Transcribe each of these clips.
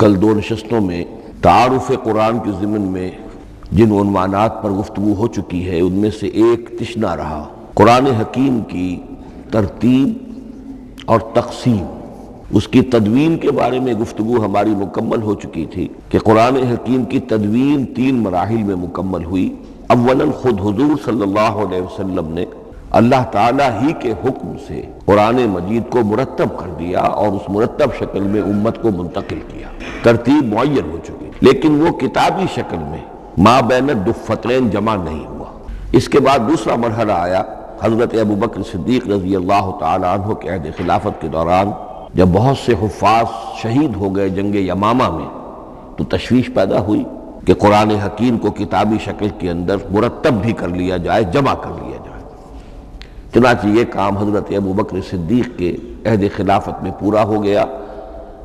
کل دو نشستوں میں تعارف قرآن کے ضمن میں جن عنوانات پر گفتگو ہو چکی ہے ان میں سے ایک تشنا رہا قرآن حکیم کی ترتیب اور تقسیم، اس کی تدوین کے بارے میں گفتگو ہماری مکمل ہو چکی تھی کہ قرآن حکیم کی تدوین 3 مراحل میں مکمل ہوئی۔ اولاً خود حضور صلی اللہ علیہ وسلم نے اللہ تعالیٰ ہی کے حکم سے قرآن مجید کو مرتب کر دیا اور اس مرتب شکل میں امت کو منتقل کیا، ترتیب معین ہو چکی، لیکن وہ کتابی شکل میں ما بین الدفتین جمع نہیں ہوا۔ اس کے بعد دوسرا مرحلہ آیا حضرت ابوبکر صدیق رضی اللہ تعالی عنہ کے عہد خلافت کے دوران، جب بہت سے حفاظ شہید ہو گئے جنگ یمامہ میں، تو تشویش پیدا ہوئی کہ قرآن حکیم کو کتابی شکل کے اندر مرتب بھی کر لیا جائے، جمع کر لیا جائے۔ چنانچہ یہ کام حضرت ابوبکر صدیق کے عہد خلافت میں پورا ہو گیا،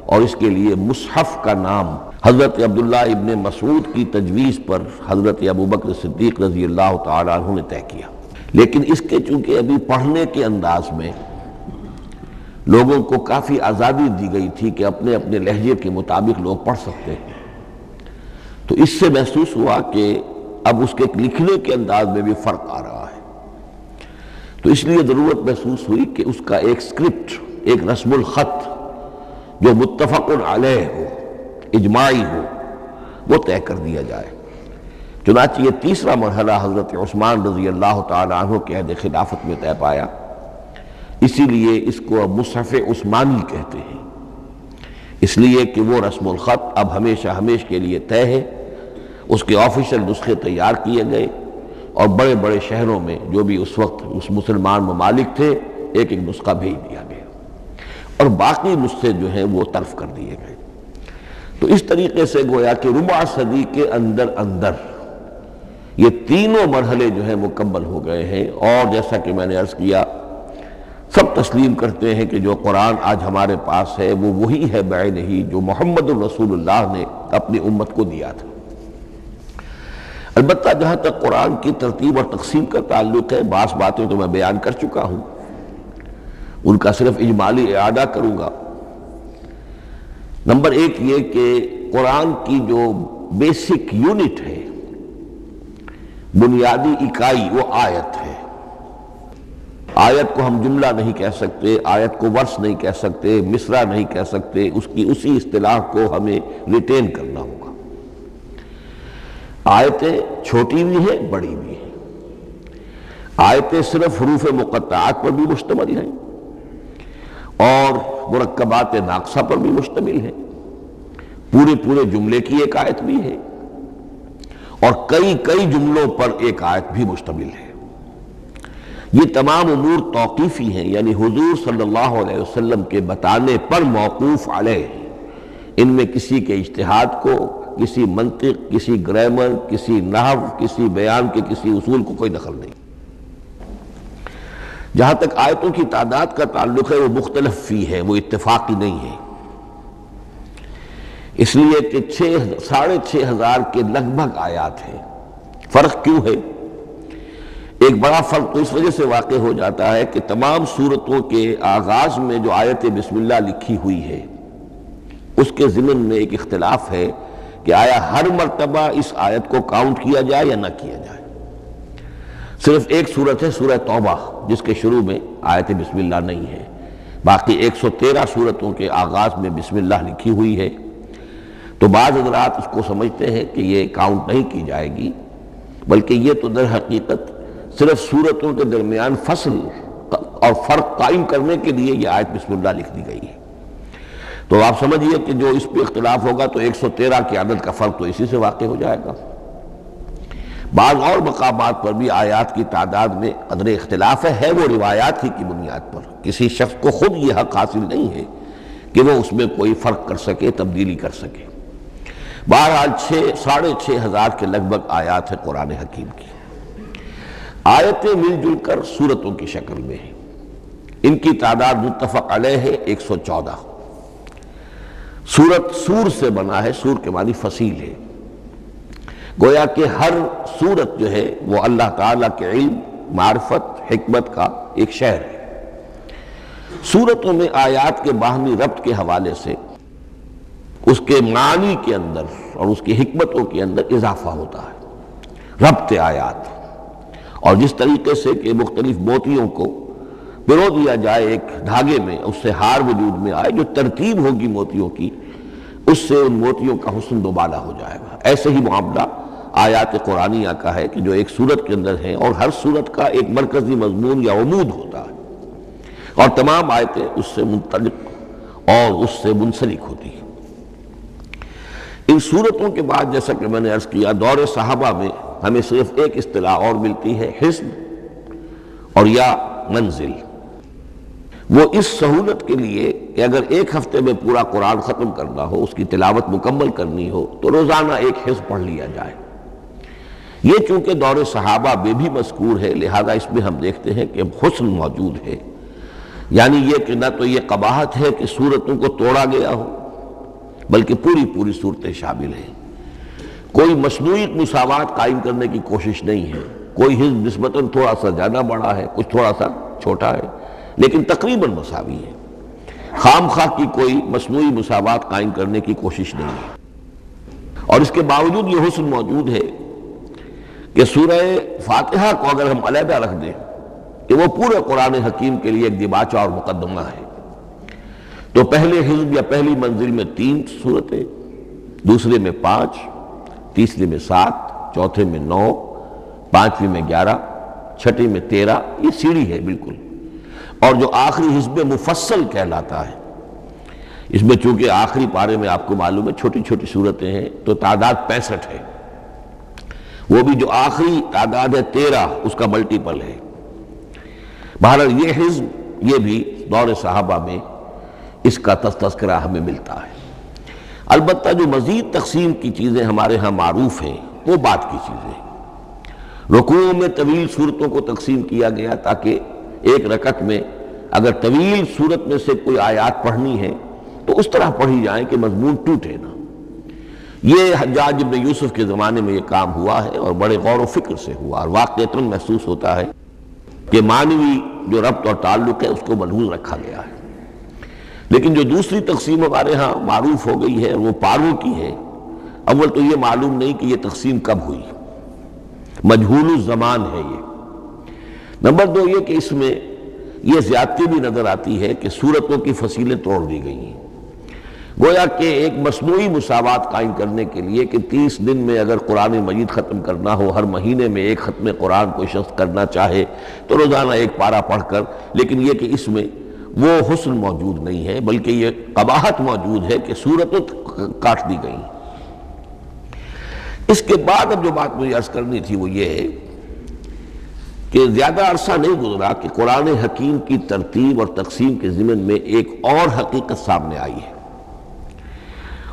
اور اس کے لیے مصحف کا نام حضرت عبداللہ ابن مسعود کی تجویز پر حضرت ابوبکر صدیق رضی اللہ تعالیٰ عنہ نے طے کیا۔ لیکن اس کے چونکہ ابھی پڑھنے کے انداز میں لوگوں کو کافی آزادی دی گئی تھی کہ اپنے اپنے لہجے کے مطابق لوگ پڑھ سکتے ہیں، تو اس سے محسوس ہوا کہ اب اس کے لکھنے کے انداز میں بھی فرق آ رہا ہے، تو اس لیے ضرورت محسوس ہوئی کہ اس کا ایک سکرپٹ، ایک رسم الخط جو متفق علیہ ہو، اجماعی ہو، وہ طے کر دیا جائے۔ چنانچہ یہ تیسرا مرحلہ حضرت عثمان رضی اللہ تعالی عنہ کے عہد خلافت میں طے پایا، اسی لیے اس کو اب مصحف عثمانی کہتے ہیں، اس لیے کہ وہ رسم الخط اب ہمیشہ ہمیش کے لیے طے ہے۔ اس کے آفیشل نسخے تیار کیے گئے اور بڑے بڑے شہروں میں جو بھی اس وقت اس مسلمان ممالک تھے ایک ایک نسخہ بھیج دیا گیا، اور باقی نسخے جو ہیں وہ طرف کر دیے گئے۔ تو اس طریقے سے گویا کہ ربع صدی کے اندر یہ تینوں مرحلے جو ہیں مکمل ہو گئے ہیں، اور جیسا کہ میں نے عرض کیا سب تسلیم کرتے ہیں کہ جو قرآن آج ہمارے پاس ہے وہ وہی ہے بعینہ ہی جو محمد الرسول اللہ نے اپنی امت کو دیا تھا۔ البتہ جہاں تک قرآن کی ترتیب اور تقسیم کا تعلق ہے، بعض باتیں تو میں بیان کر چکا ہوں، ان کا صرف اجمالی اعادہ کروں گا۔ نمبر 1 یہ کہ قرآن کی جو بیسک یونٹ ہے، بنیادی اکائی، وہ آیت ہے۔ آیت کو ہم جملہ نہیں کہہ سکتے، آیت کو ورس نہیں کہہ سکتے، مصرع نہیں کہہ سکتے، اس کی اسی اصطلاح کو ہمیں ریٹین کرنا ہوگا۔ آیتیں چھوٹی بھی ہیں، بڑی بھی ہیں۔ آیتیں صرف حروف مقطعات پر بھی مشتمل ہیں اور مرکبات ناقصہ پر بھی مشتمل ہے، پورے جملے کی ایک آیت بھی ہے، اور کئی جملوں پر ایک آیت بھی مشتمل ہے۔ یہ تمام امور توقیفی ہیں، یعنی حضور صلی اللہ علیہ وسلم کے بتانے پر موقوف علیہ، ان میں کسی کے اجتہاد کو، کسی منطق، کسی گرامر، کسی نحو، کسی بیان کے کسی اصول کو کوئی دخل نہیں۔ جہاں تک آیتوں کی تعداد کا تعلق ہے وہ مختلف فی ہے، وہ اتفاقی نہیں ہے، اس لیے کہ 6,500 کے لگ بھگ آیات ہیں۔ فرق کیوں ہے؟ ایک بڑا فرق تو اس وجہ سے واقع ہو جاتا ہے کہ تمام سورتوں کے آغاز میں جو آیت بسم اللہ لکھی ہوئی ہے اس کے ضمن میں ایک اختلاف ہے کہ آیا ہر مرتبہ اس آیت کو کاؤنٹ کیا جائے یا نہ کیا جائے۔ صرف ایک سورت ہے سورہ توبہ جس کے شروع میں آیت بسم اللہ نہیں ہے، باقی 113 سورتوں کے آغاز میں بسم اللہ لکھی ہوئی ہے۔ تو بعض حضرات اس کو سمجھتے ہیں کہ یہ کاؤنٹ نہیں کی جائے گی، بلکہ یہ تو در حقیقت صرف سورتوں کے درمیان فصل اور فرق قائم کرنے کے لیے یہ آیت بسم اللہ لکھ دی گئی ہے۔ تو آپ سمجھیے کہ جو اس پہ اختلاف ہوگا تو 113 کی عدد کا فرق تو اسی سے واقع ہو جائے گا۔ بعض اور مقامات پر بھی آیات کی تعداد میں قدر اختلاف ہے، وہ روایات ہی کی بنیاد پر، کسی شخص کو خود یہ حق حاصل نہیں ہے کہ وہ اس میں کوئی فرق کر سکے، تبدیلی کر سکے۔ بہرحال 6,500 کے لگ بھگ آیات ہے قرآن حکیم کی۔ آیتیں مل جل کر سورتوں کی شکل میں ہیں، ان کی تعداد متفق علیہ ہے 114۔ سورت سور سے بنا ہے، سور کے معنی فصیل ہے، گویا کہ ہر سورت جو ہے وہ اللہ تعالیٰ کے علم، معرفت، حکمت کا ایک شہر ہے۔ سورتوں میں آیات کے باہمی ربط کے حوالے سے اس کے معنی کے اندر اور اس کی حکمتوں کے اندر اضافہ ہوتا ہے، ربط آیات۔ اور جس طریقے سے کہ مختلف موتیوں کو پرو دیا جائے ایک دھاگے میں، اس سے ہار وجود میں آئے، جو ترتیب ہوگی موتیوں کی اس سے ان موتیوں کا حسن دوبالا ہو جائے گا۔ ایسے ہی معاملہ آیات قرآنیہ کا ہے کہ جو ایک سورت کے اندر ہے، اور ہر سورت کا ایک مرکزی مضمون یا عمود ہوتا ہے، اور تمام آیتیں اس سے منطلق اور اس سے منسلک ہوتی ہیں۔ ان سورتوں کے بعد جیسا کہ میں نے عرض کیا، دور صحابہ میں ہمیں صرف ایک اصطلاح اور ملتی ہے، حزب اور یا منزل۔ وہ اس سہولت کے لیے کہ اگر ایک ہفتے میں پورا قرآن ختم کرنا ہو، اس کی تلاوت مکمل کرنی ہو، تو روزانہ ایک حزب پڑھ لیا جائے۔ یہ چونکہ دور صحابہ میں بھی مذکور ہے، لہذا اس میں ہم دیکھتے ہیں کہ حسن موجود ہے، یعنی یہ کہ نہ تو یہ قباحت ہے کہ سورتوں کو توڑا گیا ہو، بلکہ پوری صورتیں شامل ہیں۔ کوئی مصنوعی مساوات قائم کرنے کی کوشش نہیں ہے، کوئی حزب نسبتاً تھوڑا سا زیادہ بڑا ہے، کچھ تھوڑا سا چھوٹا ہے، لیکن تقریباً مساوی ہے۔ خام خواہ کی کوئی مصنوعی مساوات قائم کرنے کی کوشش نہیں ہے۔ اور اس کے باوجود یہ حسن موجود ہے کہ سورہ فاتحہ کو اگر ہم علیحدہ رکھ دیں کہ وہ پورے قرآن حکیم کے لیے ایک دباچہ اور مقدمہ ہے، تو پہلے حزب یا پہلی منزل میں 3 سورتیں، دوسرے میں 5، تیسرے میں 7، چوتھے میں 9، پانچویں میں 11، چھٹے میں 13، یہ سیڑھی ہے بالکل۔ اور جو آخری حزب مفصل کہلاتا ہے، اس میں چونکہ آخری پارے میں آپ کو معلوم ہے چھوٹی چھوٹی صورتیں ہیں، تو تعداد 65 ہے، وہ بھی جو آخری تعداد ہے 13 اس کا ملٹیپل ہے۔ بہرحال یہ حزب، یہ بھی دور صحابہ میں اس کا تذکرہ ہمیں ملتا ہے۔ البتہ جو مزید تقسیم کی چیزیں ہمارے ہاں معروف ہیں وہ بات کی چیزیں۔ رکوع میں طویل صورتوں کو تقسیم کیا گیا تاکہ ایک رکعت میں اگر طویل صورت میں سے کوئی آیات پڑھنی ہے تو اس طرح پڑھی جائیں کہ مضمون ٹوٹے نہ۔ یہ حجاج بن یوسف کے زمانے میں یہ کام ہوا ہے، اور بڑے غور و فکر سے ہوا، اور واقعتاً محسوس ہوتا ہے کہ معنوی جو ربط اور تعلق ہے اس کو ملحوظ رکھا گیا ہے۔ لیکن جو دوسری تقسیم ہمارے ہاں معروف ہو گئی ہے وہ پاروں کی ہے۔ اول تو یہ معلوم نہیں کہ یہ تقسیم کب ہوئی، مجہول الزمان ہے یہ۔ نمبر 2 یہ کہ اس میں یہ زیادتی بھی نظر آتی ہے کہ سورتوں کی فصیلیں توڑ دی گئی ہیں، گویا کہ ایک مصنوعی مساوات قائم کرنے کے لیے کہ 30 دن میں اگر قرآن مجید ختم کرنا ہو، ہر مہینے میں ایک ختم قرآن کوئی شخص کرنا چاہے تو روزانہ ایک پارہ پڑھ کر، لیکن یہ کہ اس میں وہ حسن موجود نہیں ہے، بلکہ یہ قباحت موجود ہے کہ صورتیں کاٹ دی گئیں۔ اس کے بعد اب جو بات مجھے عرض کرنی تھی وہ یہ ہے کہ زیادہ عرصہ نہیں گزرا کہ قرآن حکیم کی ترتیب اور تقسیم کے ضمن میں ایک اور حقیقت سامنے آئی ہے،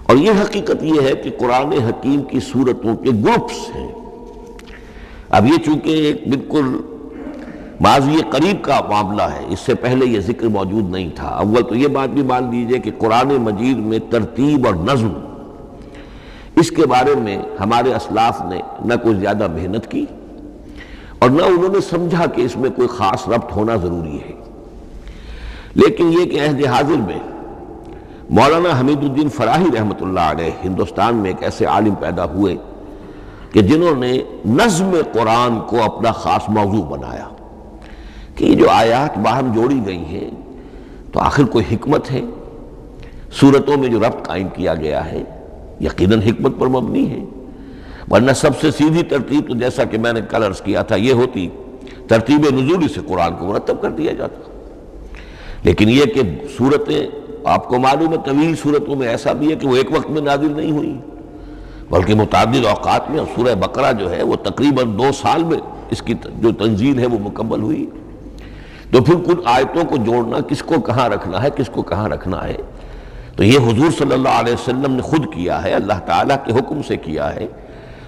اور یہ حقیقت یہ ہے کہ قرآن حکیم کی صورتوں کے گروپس ہیں۔ اب یہ چونکہ ایک بالکل ماضی قریب کا معاملہ ہے، اس سے پہلے یہ ذکر موجود نہیں تھا۔ اول تو یہ بات بھی مان لیجئے کہ قرآن مجید میں ترتیب اور نظم، اس کے بارے میں ہمارے اسلاف نے نہ کوئی زیادہ محنت کی، اور نہ انہوں نے سمجھا کہ اس میں کوئی خاص ربط ہونا ضروری ہے۔ لیکن یہ کہ عہد حاضر میں مولانا حمید الدین فراہی رحمۃ اللہ علیہ ہندوستان میں ایک ایسے عالم پیدا ہوئے کہ جنہوں نے نظم قرآن کو اپنا خاص موضوع بنایا کہ یہ جو آیات باہم جوڑی گئی ہیں تو آخر کوئی حکمت ہے، صورتوں میں جو ربط قائم کیا گیا ہے یقیناً حکمت پر مبنی ہے، ورنہ سب سے سیدھی ترتیب تو جیسا کہ میں نے کل عرض کیا تھا یہ ہوتی ترتیب نزولی سے قرآن کو مرتب کر دیا جاتا۔ لیکن یہ کہ صورتیں آپ کو معلوم ہے طویل صورتوں میں ایسا بھی ہے کہ وہ ایک وقت میں نازل نہیں ہوئی، بلکہ متعدد اوقات میں، اور سورہ بقرہ جو ہے وہ تقریباً 2 سال میں اس کی جو تنزیل ہے وہ مکمل ہوئی۔ تو پھر کن آیتوں کو جوڑنا، کس کو کہاں رکھنا ہے، کس کو کہاں رکھنا ہے، تو یہ حضور صلی اللہ علیہ وسلم نے خود کیا ہے، اللہ تعالیٰ کے حکم سے کیا ہے،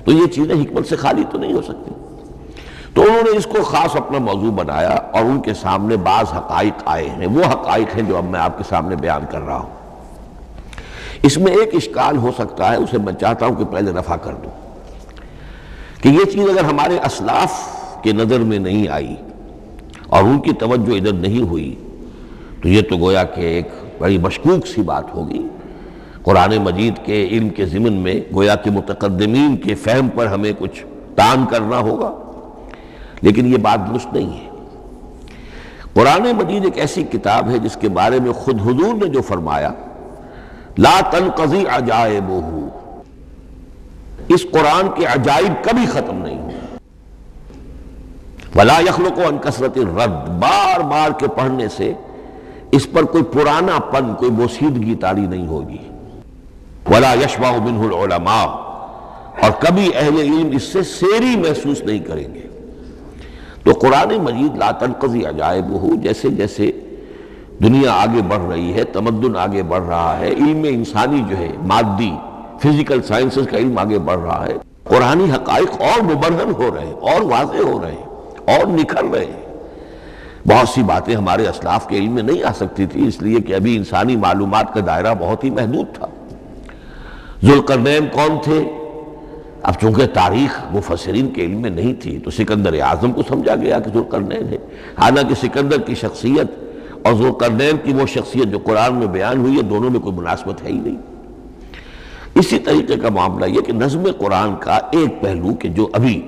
تو یہ چیزیں حکمت سے خالی تو نہیں ہو سکتی۔ تو انہوں نے اس کو خاص اپنا موضوع بنایا، اور ان کے سامنے بعض حقائق آئے ہیں، وہ حقائق ہیں جو اب میں آپ کے سامنے بیان کر رہا ہوں۔ اس میں ایک اشکال ہو سکتا ہے، اسے میں چاہتا ہوں کہ پہلے رفع کر دوں کہ یہ چیز اگر ہمارے اسلاف کے نظر میں نہیں آئی اور ان کی توجہ ادھر نہیں ہوئی تو یہ تو گویا کہ ایک بڑی مشکوک سی بات ہوگی۔ قرآن مجید کے علم کے ضمن میں گویا کہ متقدمین کے فہم پر ہمیں کچھ تان کرنا ہوگا، لیکن یہ بات درست نہیں ہے۔ قرآن مجید ایک ایسی کتاب ہے جس کے بارے میں خود حضور نے جو فرمایا لا تنقضی عجائبہ، اس قرآن کے عجائب کبھی ختم نہیں ہوں، ولا یخلق عن کثرت الرد، بار بار کے پڑھنے سے اس پر کوئی پرانا پن، کوئی بوسیدگی طاری نہیں ہوگی، ولا یشبع منہ العلماء، اور کبھی اہل علم اس سے سیری محسوس نہیں کریں گے۔ تو قرآن مجید لا تنقضی عجائبہ، جیسے جیسے دنیا آگے بڑھ رہی ہے، تمدن آگے بڑھ رہا ہے، علم انسانی جو ہے مادی فزیکل سائنسز کا علم آگے بڑھ رہا ہے، قرآنی حقائق اور مبرہن ہو رہے ہیں، اور واضح ہو رہے ہیں، اور نکھر رہے ہیں۔ بہت سی باتیں ہمارے اسلاف کے علم میں نہیں آ سکتی تھی، اس لیے کہ ابھی انسانی معلومات کا دائرہ بہت ہی محدود تھا۔ ذوالقرنین کون تھے؟ اب چونکہ تاریخ مفسرین کے علم میں نہیں تھی تو سکندر اعظم کو سمجھا گیا کہ ذوالقرنین ہے، حالانکہ سکندر کی شخصیت اور ذوالقرنین کی وہ شخصیت جو قرآن میں بیان ہوئی ہے، دونوں میں کوئی مناسبت ہے ہی نہیں۔ اسی طریقے کا معاملہ یہ کہ نظم قرآن کا ایک پہلو کہ جو ابھی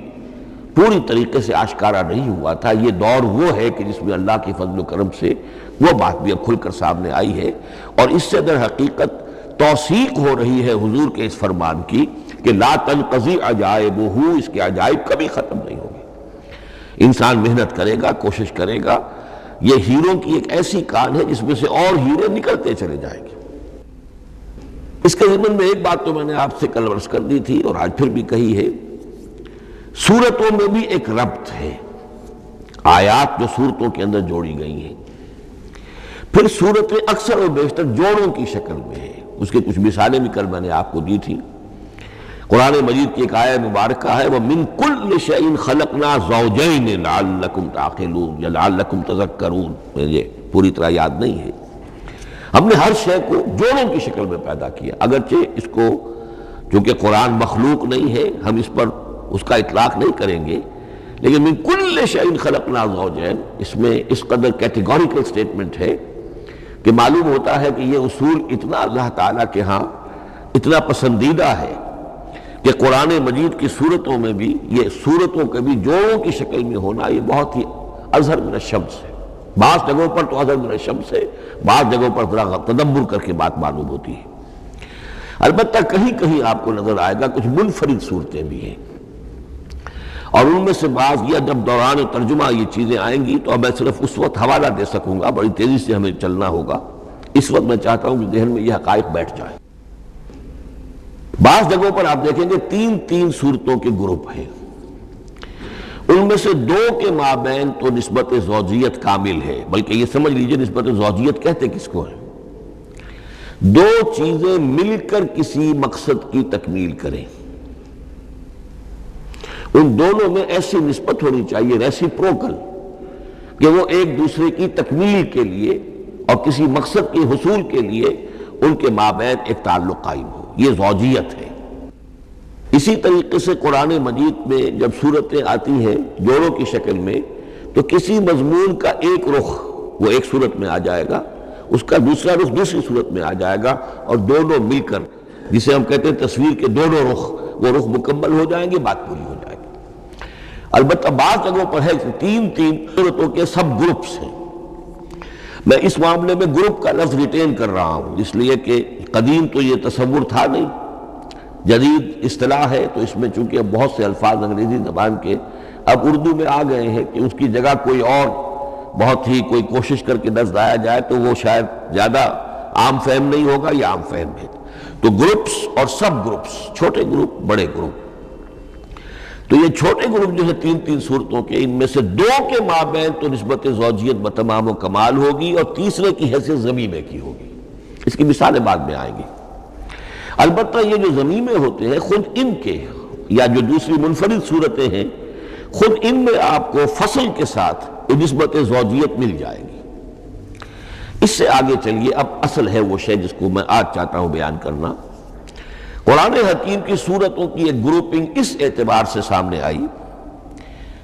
پوری طریقے سے آشکارا نہیں ہوا تھا، یہ دور وہ ہے کہ جس میں اللہ کی فضل و کرم سے وہ بات بھی اب کھل کر سامنے آئی ہے، اور اس سے در حقیقت توثیق ہو رہی ہے حضور کے اس فرمان کی کہ لا تنقضی عجائبہ، اس کے عجائب کبھی ختم نہیں ہوں گے۔ انسان محنت کرے گا، کوشش کرے گا، یہ ہیروں کی ایک ایسی کان ہے جس میں سے اور ہیرے نکلتے چلے جائیں گے۔ اس کے ضمن میں ایک بات تو میں نے آپ سے کل عرض کر دی تھی اور آج پھر بھی کہی ہے، سورتوں میں بھی ایک ربط ہے، آیات جو سورتوں کے اندر جوڑی گئی ہیں، پھر سورتیں اکثر و بیشتر جوڑوں کی شکل میں ہیں۔ اس کی کچھ مثالیں بھی کل میں نے آپ کو دی تھی۔ قرآن مجید کی ایک آیت مبارکہ ہے وَمِن كُلِّ شَيْءٍ خَلَقْنَا زَوْجَيْنِ لَعَلَّكُمْ تَعْقِلُونَ یا لَعَلَّكُمْ تَذَكَّرُونَ، مجھے پوری طرح یاد نہیں ہے۔ ہم نے ہر شے کو جوڑوں کی شکل میں پیدا کیا، اگرچہ اس کو چونکہ قرآن مخلوق نہیں ہے ہم اس پر اس کا اطلاق نہیں کریں گے، لیکن من کل شیء خلقنا زوجین، اس میں اس قدر کیٹیگوریکل سٹیٹمنٹ ہے کہ معلوم ہوتا ہے کہ یہ اصول اتنا اللہ تعالیٰ کے ہاں اتنا پسندیدہ ہے کہ قرآن مجید کی صورتوں میں بھی یہ صورتوں کے بھی جوڑوں کی شکل میں ہونا یہ بہت ہی اظہر من الشمس ہے۔ بعض جگہوں پر تو اظہر من الشمس ہے، بعض جگہوں پر ذرا تدبر کر کے بات معلوم ہوتی ہے۔ البتہ کہیں کہیں آپ کو نظر آئے گا کچھ منفرد صورتیں بھی ہیں، اور ان میں سے بعض یہ جب دوران ترجمہ یہ چیزیں آئیں گی تو اب میں صرف اس وقت حوالہ دے سکوں گا، بڑی تیزی سے ہمیں چلنا ہوگا۔ اس وقت میں چاہتا ہوں کہ ذہن میں یہ حقائق بیٹھ جائیں۔ بعض جگہوں پر آپ دیکھیں گے تین تین صورتوں کے گروپ ہیں، ان میں سے دو کے مابین تو نسبت زوجیت کامل ہے، بلکہ یہ سمجھ لیجئے نسبت زوجیت کہتے کس کو ہے؟ دو چیزیں مل کر کسی مقصد کی تکمیل کریں، ان دونوں میں ایسی نسبت ہونی چاہیے ریسیپروکل کہ وہ ایک دوسرے کی تکمیل کے لیے اور کسی مقصد کے حصول کے لیے ان کے مابین ایک تعلق قائم ہو، یہ زوجیت ہے۔ اسی طریقے سے قرآن مجید میں جب صورتیں آتی ہیں جوڑوں کی شکل میں تو کسی مضمون کا ایک رخ وہ ایک صورت میں آ جائے گا، اس کا دوسرا رخ دوسری صورت میں آ جائے گا، اور دونوں مل کر جسے ہم کہتے ہیں تصویر کے دونوں رخ، وہ رخ مکمل ہو جائیں گے، بات پوری ہو جائے گی۔ البتہ بعض جگہوں پر ہے کہ تین تین صورتوں کے سب گروپس ہیں۔ میں اس معاملے میں گروپ کا لفظ ریٹین کر رہا ہوں، اس لیے کہ قدیم تو یہ تصور تھا نہیں، جدید اصطلاح ہے تو اس میں چونکہ اب بہت سے الفاظ انگریزی زبان کے اب اردو میں آ گئے ہیں کہ اس کی جگہ کوئی اور بہت ہی کوئی کوشش کر کے لفظ لایا جائے تو وہ شاید زیادہ عام فہم نہیں ہوگا، یا عام فہم ہے۔ تو گروپس اور سب گروپس، چھوٹے گروپ بڑے گروپ، تو یہ چھوٹے گروپ جو ہے تین تین صورتوں کے، ان میں سے دو کے مابین تو نسبت زوجیت بتمام و کمال ہوگی اور تیسرے کی حیثیت ضمیمے کی ہوگی۔ اس کی مثالیں بعد میں آئیں گی۔ البتہ یہ جو ضمیمے ہوتے ہیں خود ان کے یا جو دوسری منفرد صورتیں ہیں خود ان میں آپ کو فصل کے ساتھ نسبت زوجیت مل جائے گی۔ اس سے آگے چلیے، اب اصل ہے وہ شے جس کو میں آج چاہتا ہوں بیان کرنا۔ قرآن حکیم کی صورتوں کی ایک گروپنگ اس اعتبار سے سامنے آئی،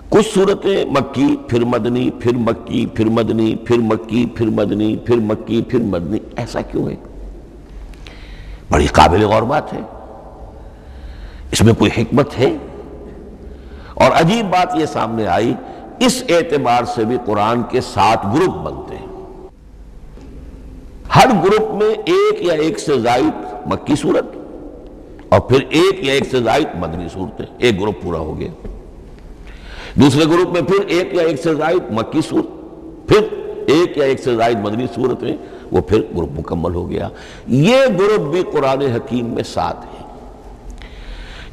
کچھ صورتیں مکی پھر مدنی، پھر مکی پھر مدنی، پھر مکی پھر مدنی، پھر مکی پھر مدنی۔ ایسا کیوں ہے؟ بڑی قابل غور بات ہے، اس میں کوئی حکمت ہے۔ اور عجیب بات یہ سامنے آئی، اس اعتبار سے بھی قرآن کے 7 گروپ بنتے ہیں۔ ہر گروپ میں ایک یا ایک سے زائد مکی صورت اور پھر ایک یا ایک سے زائد مدنی صورتیں، ایک گروپ پورا ہو گیا۔ دوسرے گروپ میں پھر ایک یا ایک سے زائد مکی صورت، پھر ایک یا ایک سے زائد مدنی صورتیں، وہ پھر گروپ مکمل ہو گیا۔ یہ گروپ بھی قرآن حکیم میں 7 ہے۔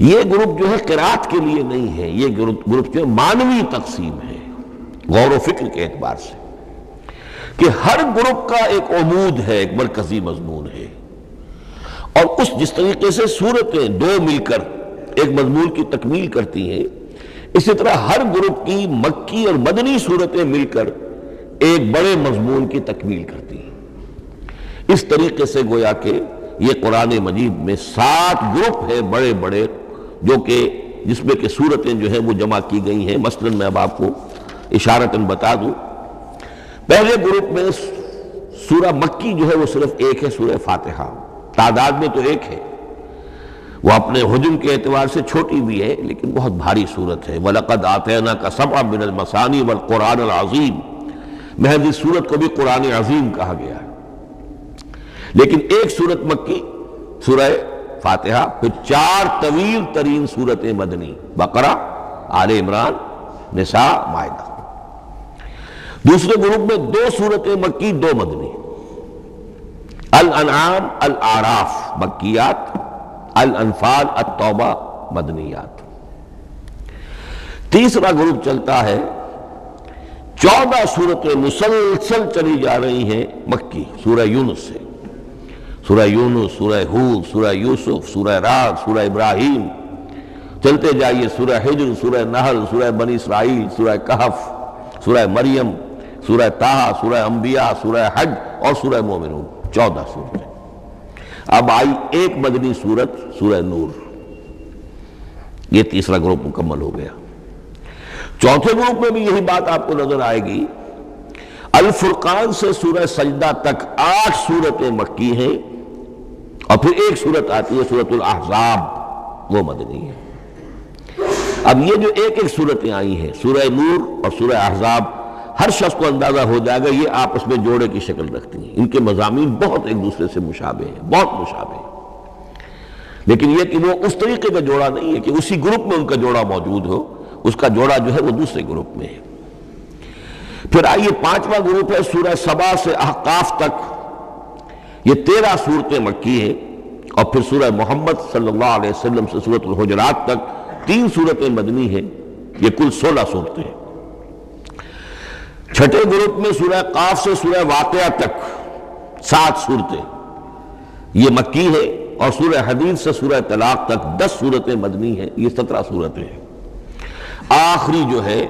یہ گروپ جو ہے قرات کے لیے نہیں ہے، یہ گروپ جو ہے معنوی تقسیم ہے، غور و فکر کے اعتبار سے، کہ ہر گروپ کا ایک عمود ہے، ایک مرکزی مضمون ہے، اور جس طریقے سے سورتیں 2 مل کر ایک مضمون کی تکمیل کرتی ہیں، اسی طرح ہر گروپ کی مکی اور مدنی صورتیں مل کر ایک بڑے مضمون کی تکمیل کرتی ہیں۔ اس طریقے سے گویا کہ یہ قرآن مجید میں 7 گروپ ہیں بڑے بڑے، جو کہ جس میں کہ صورتیں جو ہیں وہ جمع کی گئی ہیں۔ مثلاً میں اب آپ کو اشارتاً بتا دوں، پہلے گروپ میں سورہ مکی جو ہے وہ صرف ایک ہے، سورہ فاتحہ، تعداد میں تو ایک ہے، وہ اپنے حجم کے اعتبار سے چھوٹی بھی ہے لیکن بہت بھاری صورت ہے۔ وَلَقَدْ آتَيْنَاكَ سَبْعًا مِنَ الْمَثَانِي وَالْقُرْآنَ الْعَظِيمِ، محض اس صورت کو بھی قرآن عظیم کہا گیا ہے۔ لیکن ایک صورت مکی سورہ فاتحہ، پھر 4 طویل ترین صورتیں مدنی، بقرہ، آل عمران، نساء، مائدہ۔ دوسرے گروپ میں 2 صورتیں مکی، 2 مدنی، الانعام، الاعراف مکیات، الانفال، التوبہ مدنیات۔ تیسرا گروپ چلتا ہے، 14 صورتیں مسلسل چلی جا رہی ہیں مکی، سورہ یونس سے، سورہ یونس، سورہ ہود، سورہ یوسف، سورہ رعد، سورہ ابراہیم، چلتے جائیے، سورہ حجر، سورہ نحل، سورہ بنی اسرائیل، سورہ کہف، سورہ مریم، سورہ طٰہٰ، سورہ انبیاء، سورہ حج اور سورہ مومنون، 14 صورتیں۔ اب آئی ایک مدنی صورت، سورہ نور، یہ تیسرا گروپ مکمل ہو گیا۔ چوتھے گروپ میں بھی یہی بات آپ کو نظر آئے گی۔ الفرقان سے سورہ سجدہ تک 8 صورتیں مکی ہیں، اور پھر ایک صورت آتی ہے سورۃ الاحزاب، وہ مدنی ہے۔ اب یہ جو ایک ایک صورتیں آئی ہیں، سورہ نور اور سورہ احزاب، ہر شخص کو اندازہ ہو جائے گا یہ آپس میں جوڑے کی شکل رکھتی ہیں، ان کے مضامین بہت ایک دوسرے سے مشابہ ہیں، بہت مشابہ ہیں، لیکن یہ کہ وہ اس طریقے کا جوڑا نہیں ہے کہ اسی گروپ میں ان کا جوڑا موجود ہو، اس کا جوڑا جو ہے وہ دوسرے گروپ میں ہے۔ پھر آئیے 5واں گروپ ہے، سورہ سبا سے احقاف تک، یہ 13 صورتیں مکی ہیں، اور پھر سورہ محمد صلی اللہ علیہ وسلم سے سورۃ الحجرات تک 3 صورتیں مدنی ہیں، یہ کل 16 صورتیں ہیں۔ چھٹے گروپ میں سورہ قاف سے سورہ واقعہ تک 7 صورتیں، یہ مکی ہے، اور سورہ حدید سے سورہ طلاق تک 10 صورتیں مدنی ہیں، یہ 17 صورتیں ہیں۔ آخری جو ہے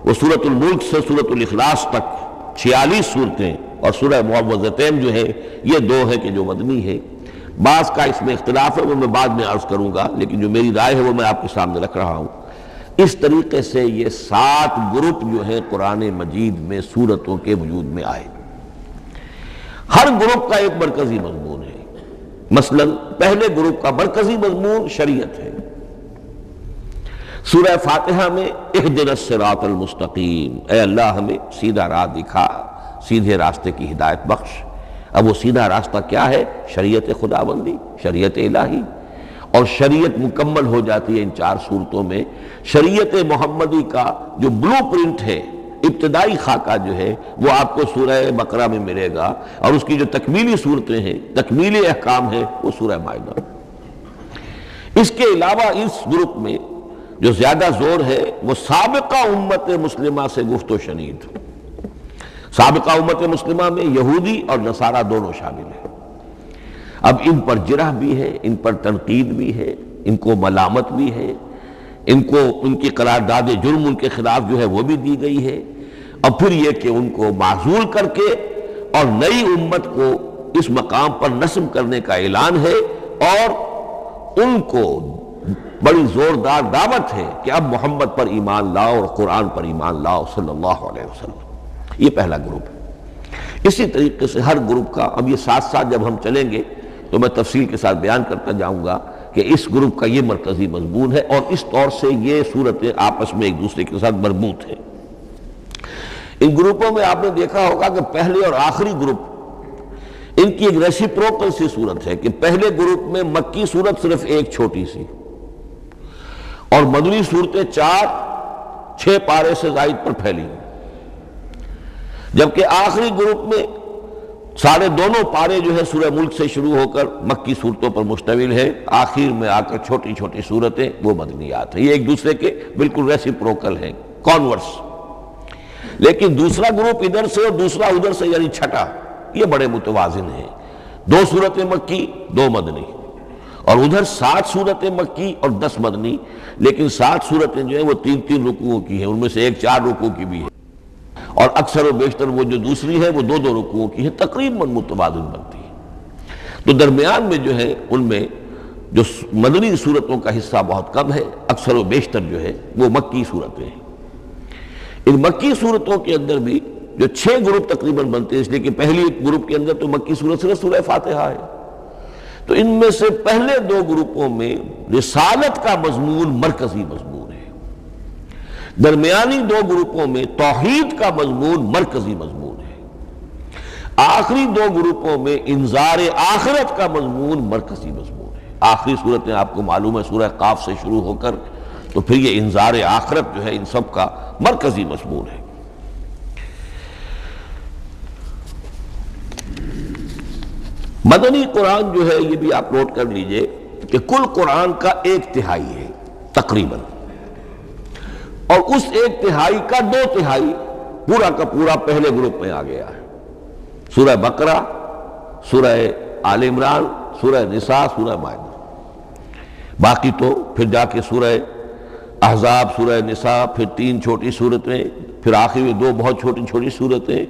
وہ سورۃ الملک سے سورۃ الاخلاص تک 46 صورتیں، اور سورہ معوذتین جو ہے یہ 2 ہے کہ جو مدنی ہے۔ بعض کا اس میں اختلاف ہے، وہ میں بعد میں عرض کروں گا، لیکن جو میری رائے ہے وہ میں آپ کے سامنے رکھ رہا ہوں۔ اس طریقے سے یہ 7 گروپ جو ہیں قرآن مجید میں سورتوں کے وجود میں آئے۔ ہر گروپ کا ایک مرکزی مضمون ہے۔ مثلا پہلے گروپ کا مرکزی مضمون شریعت ہے۔ سورہ فاتحہ میں اہدنا الصراط المستقیم، اے اللہ ہمیں سیدھا راہ دکھا، سیدھے راستے کی ہدایت بخش۔ اب وہ سیدھا راستہ کیا ہے؟ شریعت خداوندی، شریعت الہی، اور شریعت مکمل ہو جاتی ہے ان 4 صورتوں میں۔ شریعت محمدی کا جو بلو پرنٹ ہے، ابتدائی خاکہ جو ہے وہ آپ کو سورہ بقرہ میں ملے گا، اور اس کی جو تکمیلی صورتیں ہیں، تکمیلی احکام ہیں، وہ سورہ مائدہ۔ اس کے علاوہ اس گروپ میں جو زیادہ زور ہے وہ سابقہ امت مسلمہ سے گفت و شنید۔ سابقہ امت مسلمہ میں یہودی اور نصارہ دونوں شامل ہیں۔ اب ان پر جرح بھی ہے، ان پر تنقید بھی ہے، ان کو ملامت بھی ہے، ان کو ان کی قرارداد جرم ان کے خلاف جو ہے وہ بھی دی گئی ہے، اور پھر یہ کہ ان کو معزول کر کے اور نئی امت کو اس مقام پر نصب کرنے کا اعلان ہے، اور ان کو بڑی زوردار دعوت ہے کہ اب محمد پر ایمان لاؤ اور قرآن پر ایمان لاؤ صلی اللہ علیہ وسلم۔ یہ پہلا گروپ ہے۔ اسی طریقے سے ہر گروپ کا اب یہ ساتھ ساتھ جب ہم چلیں گے تو میں تفصیل کے ساتھ بیان کرتا جاؤں گا کہ اس گروپ کا یہ مرکزی مضمون ہے اور اس طور سے یہ صورتیں آپس میں ایک دوسرے کے ساتھ مربوط ہیں۔ ان گروپوں میں آپ نے دیکھا ہوگا کہ پہلے اور آخری گروپ ان کی ایک ریسیپروکل سی صورت ہے کہ پہلے گروپ میں مکی صورت صرف ایک چھوٹی سی اور مدنی صورتیں 4-6 پارے سے زائد پر پھیلی، جبکہ آخری گروپ میں سارے دونوں پارے جو ہے سورہ ملک سے شروع ہو کر مکی صورتوں پر مشتمل ہے، آخر میں آ کر چھوٹی چھوٹی صورتیں وہ مدنیات ہیں۔ یہ ایک دوسرے کے بالکل ریسیپروکل ہیں، کانورس۔ لیکن دوسرا گروپ ادھر سے اور دوسرا ادھر سے، یعنی چھٹا، یہ بڑے متوازن ہیں، 2 صورتیں مکی 2 مدنی، اور ادھر 7 صورتیں مکی اور 10 مدنی، لیکن 7 صورتیں جو ہیں وہ 3 رکوعوں کی ہیں، ان میں سے ایک 4 رکوع کی بھی ہے، اور اکثر و بیشتر وہ جو دوسری ہے وہ 2 رکوعوں کی ہے، تقریباً متوازن بنتی ہے۔ تو درمیان میں جو ہے ان میں جو مدنی صورتوں کا حصہ بہت کم ہے، اکثر و بیشتر جو ہے وہ مکی صورتیں ہیں۔ ان مکی صورتوں کے اندر بھی جو 6 گروپ تقریباً بنتے ہیں، اس لیے کہ پہلی گروپ کے اندر تو مکی صورت صرف سورہ فاتحہ ہے، تو ان میں سے پہلے 2 گروپوں میں رسالت کا مضمون مرکزی مضمون ہے، درمیانی 2 گروپوں میں توحید کا مضمون مرکزی مضمون ہے، آخری 2 گروپوں میں انذار آخرت کا مضمون مرکزی مضمون ہے۔ آخری صورتیں آپ کو معلوم ہے سورہ قاف سے شروع ہو کر، تو پھر یہ انذار آخرت جو ہے ان سب کا مرکزی مضمون ہے۔ مدنی قرآن جو ہے یہ بھی آپ نوٹ کر لیجئے کہ کل قرآن کا 1/3 ہے تقریباً، اور اس 1/3 کا 2/3 پورا کا پورا پہلے گروپ میں آ گیا ہے، سورہ بقرہ، سورہ آل عمران، سورہ نساء، سورہ مائدہ۔ باقی تو پھر جا کے سورہ احزاب، سورہ نساء، پھر 3 چھوٹی صورتیں، پھر آخر میں 2 بہت چھوٹی چھوٹی صورتیں،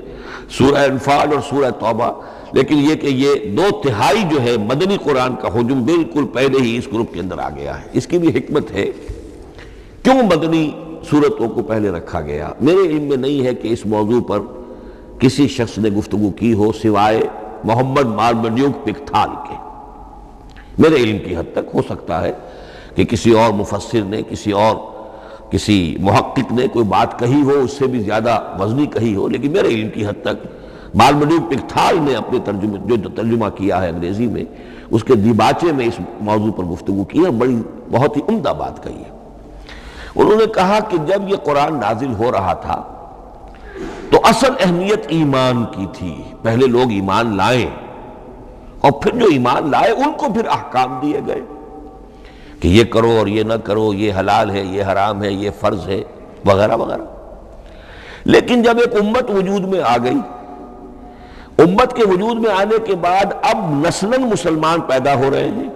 سورہ انفال اور سورہ توبہ۔ لیکن یہ کہ یہ 2/3 جو ہے مدنی قرآن کا حجم بالکل پہلے ہی اس گروپ کے اندر آ گیا ہے۔ اس کی بھی حکمت ہے، کیوں مدنی صورتوں کو پہلے رکھا گیا؟ میرے علم میں نہیں ہے کہ اس موضوع پر کسی شخص نے گفتگو کی ہو سوائے محمد مارمڈیوک پکتھال کے۔ میرے علم کی حد تک ہو سکتا ہے کہ کسی اور مفسر نے، کسی محقق نے کوئی بات کہی ہو اس سے بھی زیادہ وزنی کہی ہو، لیکن میرے علم کی حد تک مارمڈیوک پکتھال نے اپنے جو ترجمہ کیا ہے انگریزی میں، اس کے دیباچے میں اس موضوع پر گفتگو کی ہے، بہت ہی عمدہ بات کہی ہے۔ انہوں نے کہا کہ جب یہ قرآن نازل ہو رہا تھا تو اصل اہمیت ایمان کی تھی، پہلے لوگ ایمان لائیں، اور پھر جو ایمان لائے ان کو پھر احکام دیے گئے کہ یہ کرو اور یہ نہ کرو، یہ حلال ہے، یہ حرام ہے، یہ فرض ہے، وغیرہ وغیرہ۔ لیکن جب ایک امت وجود میں آ گئی، امت کے وجود میں آنے کے بعد اب نسلاً مسلمان پیدا ہو رہے ہیں،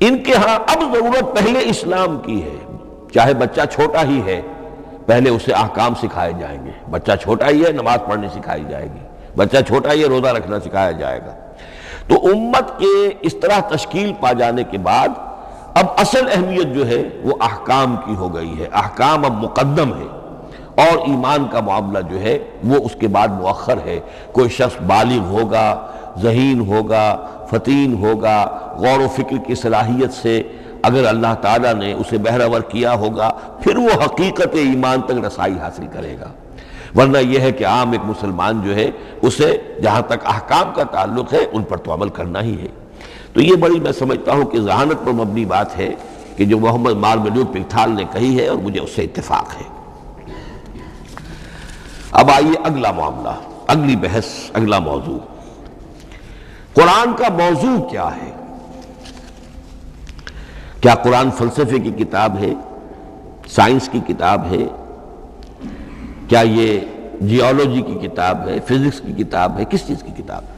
ان کے ہاں اب ضرورت پہلے اسلام کی ہے، چاہے بچہ چھوٹا ہی ہے، پہلے اسے احکام سکھائے جائیں گے۔ بچہ چھوٹا ہی ہے، نماز پڑھنی سکھائی جائے گی، بچہ چھوٹا ہی ہے، روزہ رکھنا سکھایا جائے گا۔ تو امت کے اس طرح تشکیل پا جانے کے بعد اب اصل اہمیت جو ہے وہ احکام کی ہو گئی ہے، احکام اب مقدم ہے، اور ایمان کا معاملہ جو ہے وہ اس کے بعد مؤخر ہے۔ کوئی شخص بالغ ہوگا، ذہین ہوگا، فطین ہوگا، غور و فکر کی صلاحیت سے اگر اللہ تعالیٰ نے اسے بہرور کیا ہوگا، پھر وہ حقیقت ایمان تک رسائی حاصل کرے گا۔ ورنہ یہ ہے کہ عام ایک مسلمان جو ہے اسے جہاں تک احکام کا تعلق ہے ان پر تو عمل کرنا ہی ہے۔ تو یہ بڑی میں سمجھتا ہوں کہ ذہانت پر مبنی بات ہے کہ جو محمد مارمڈیوک پکتھال نے کہی ہے، اور مجھے اس سے اتفاق ہے۔ اب آئیے اگلا معاملہ، اگلی بحث، اگلا موضوع، قرآن کا موضوع کیا ہے؟ کیا قرآن فلسفے کی کتاب ہے، سائنس کی کتاب ہے، کیا یہ جیولوجی کی کتاب ہے، فزکس کی کتاب ہے، کس چیز کی کتاب ہے؟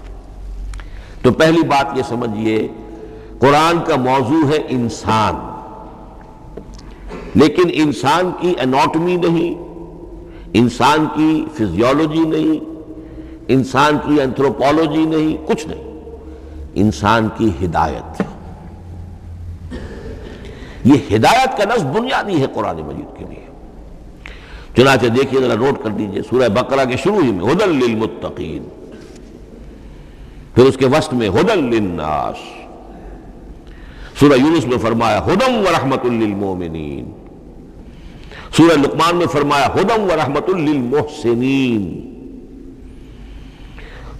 تو پہلی بات یہ سمجھیے، قرآن کا موضوع ہے انسان، لیکن انسان کی اناٹمی نہیں، انسان کی فزیولوجی نہیں، انسان کی اینتھروپولوجی نہیں، کچھ نہیں، انسان کی ہدایت۔ یہ ہدایت کا لفظ بنیادی ہے قرآن مجید کے لیے۔ چنانچہ دیکھیے ذرا نوٹ کر دیجئے، سورہ بقرہ کے شروع ہی میں ہدی للمتقین، پھر اس کے وسط میں ہدی للناس، سورہ یونس میں فرمایا ہدی ورحمۃ للمؤمنین، سورہ لقمان میں فرمایا ہدی ورحمۃ للمحسنین،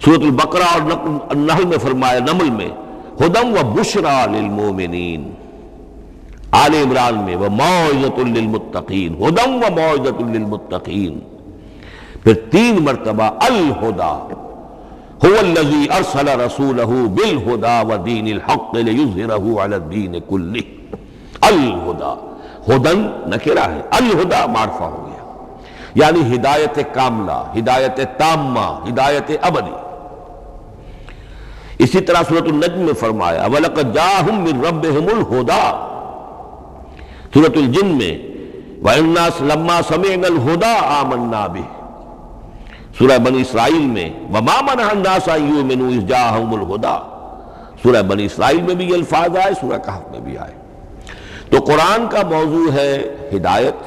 سورۃ البقرہ اور النحل میں فرمایا، نمل میں ہدی وبشریٰ للمؤمنین، آل عمران میں وموعظۃ للمتقین، ہدی وموعظۃ للمتقین، پھر 3 مرتبہ الہدی هو الذی ارسل رسولہ بالہدی ودین الحق لیظہرہ علی الدین کلہ۔ الہدی، ہدن نکرہ ہے، الہدی معرفہ ہو گیا، یعنی ہدایت کاملہ، ہدایت تامہ، ہدایت ابدی۔ اسی طرح سورۃ النجم میں فرمایا وَلَقَدْ جَاءَهُم مِّن رَّبِّهِمُ الْهُدَىٰ، سورۃ الجن میں وَإِنَّا لَمَّا سَمِعْنَا الْهُدَىٰ آمَنَّا بِهِ، سورہ بنی اسرائیل میں وَمَا مَنَعَ النَّاسَ أَن يُؤْمِنُوا إِذْ جَاءَهُمُ الْهُدَىٰ، سورہ بنی اسرائیل میں بھی یہ الفاظ آئے، سورہ کہف میں بھی آئے۔ تو قرآن کا موضوع ہے ہدایت،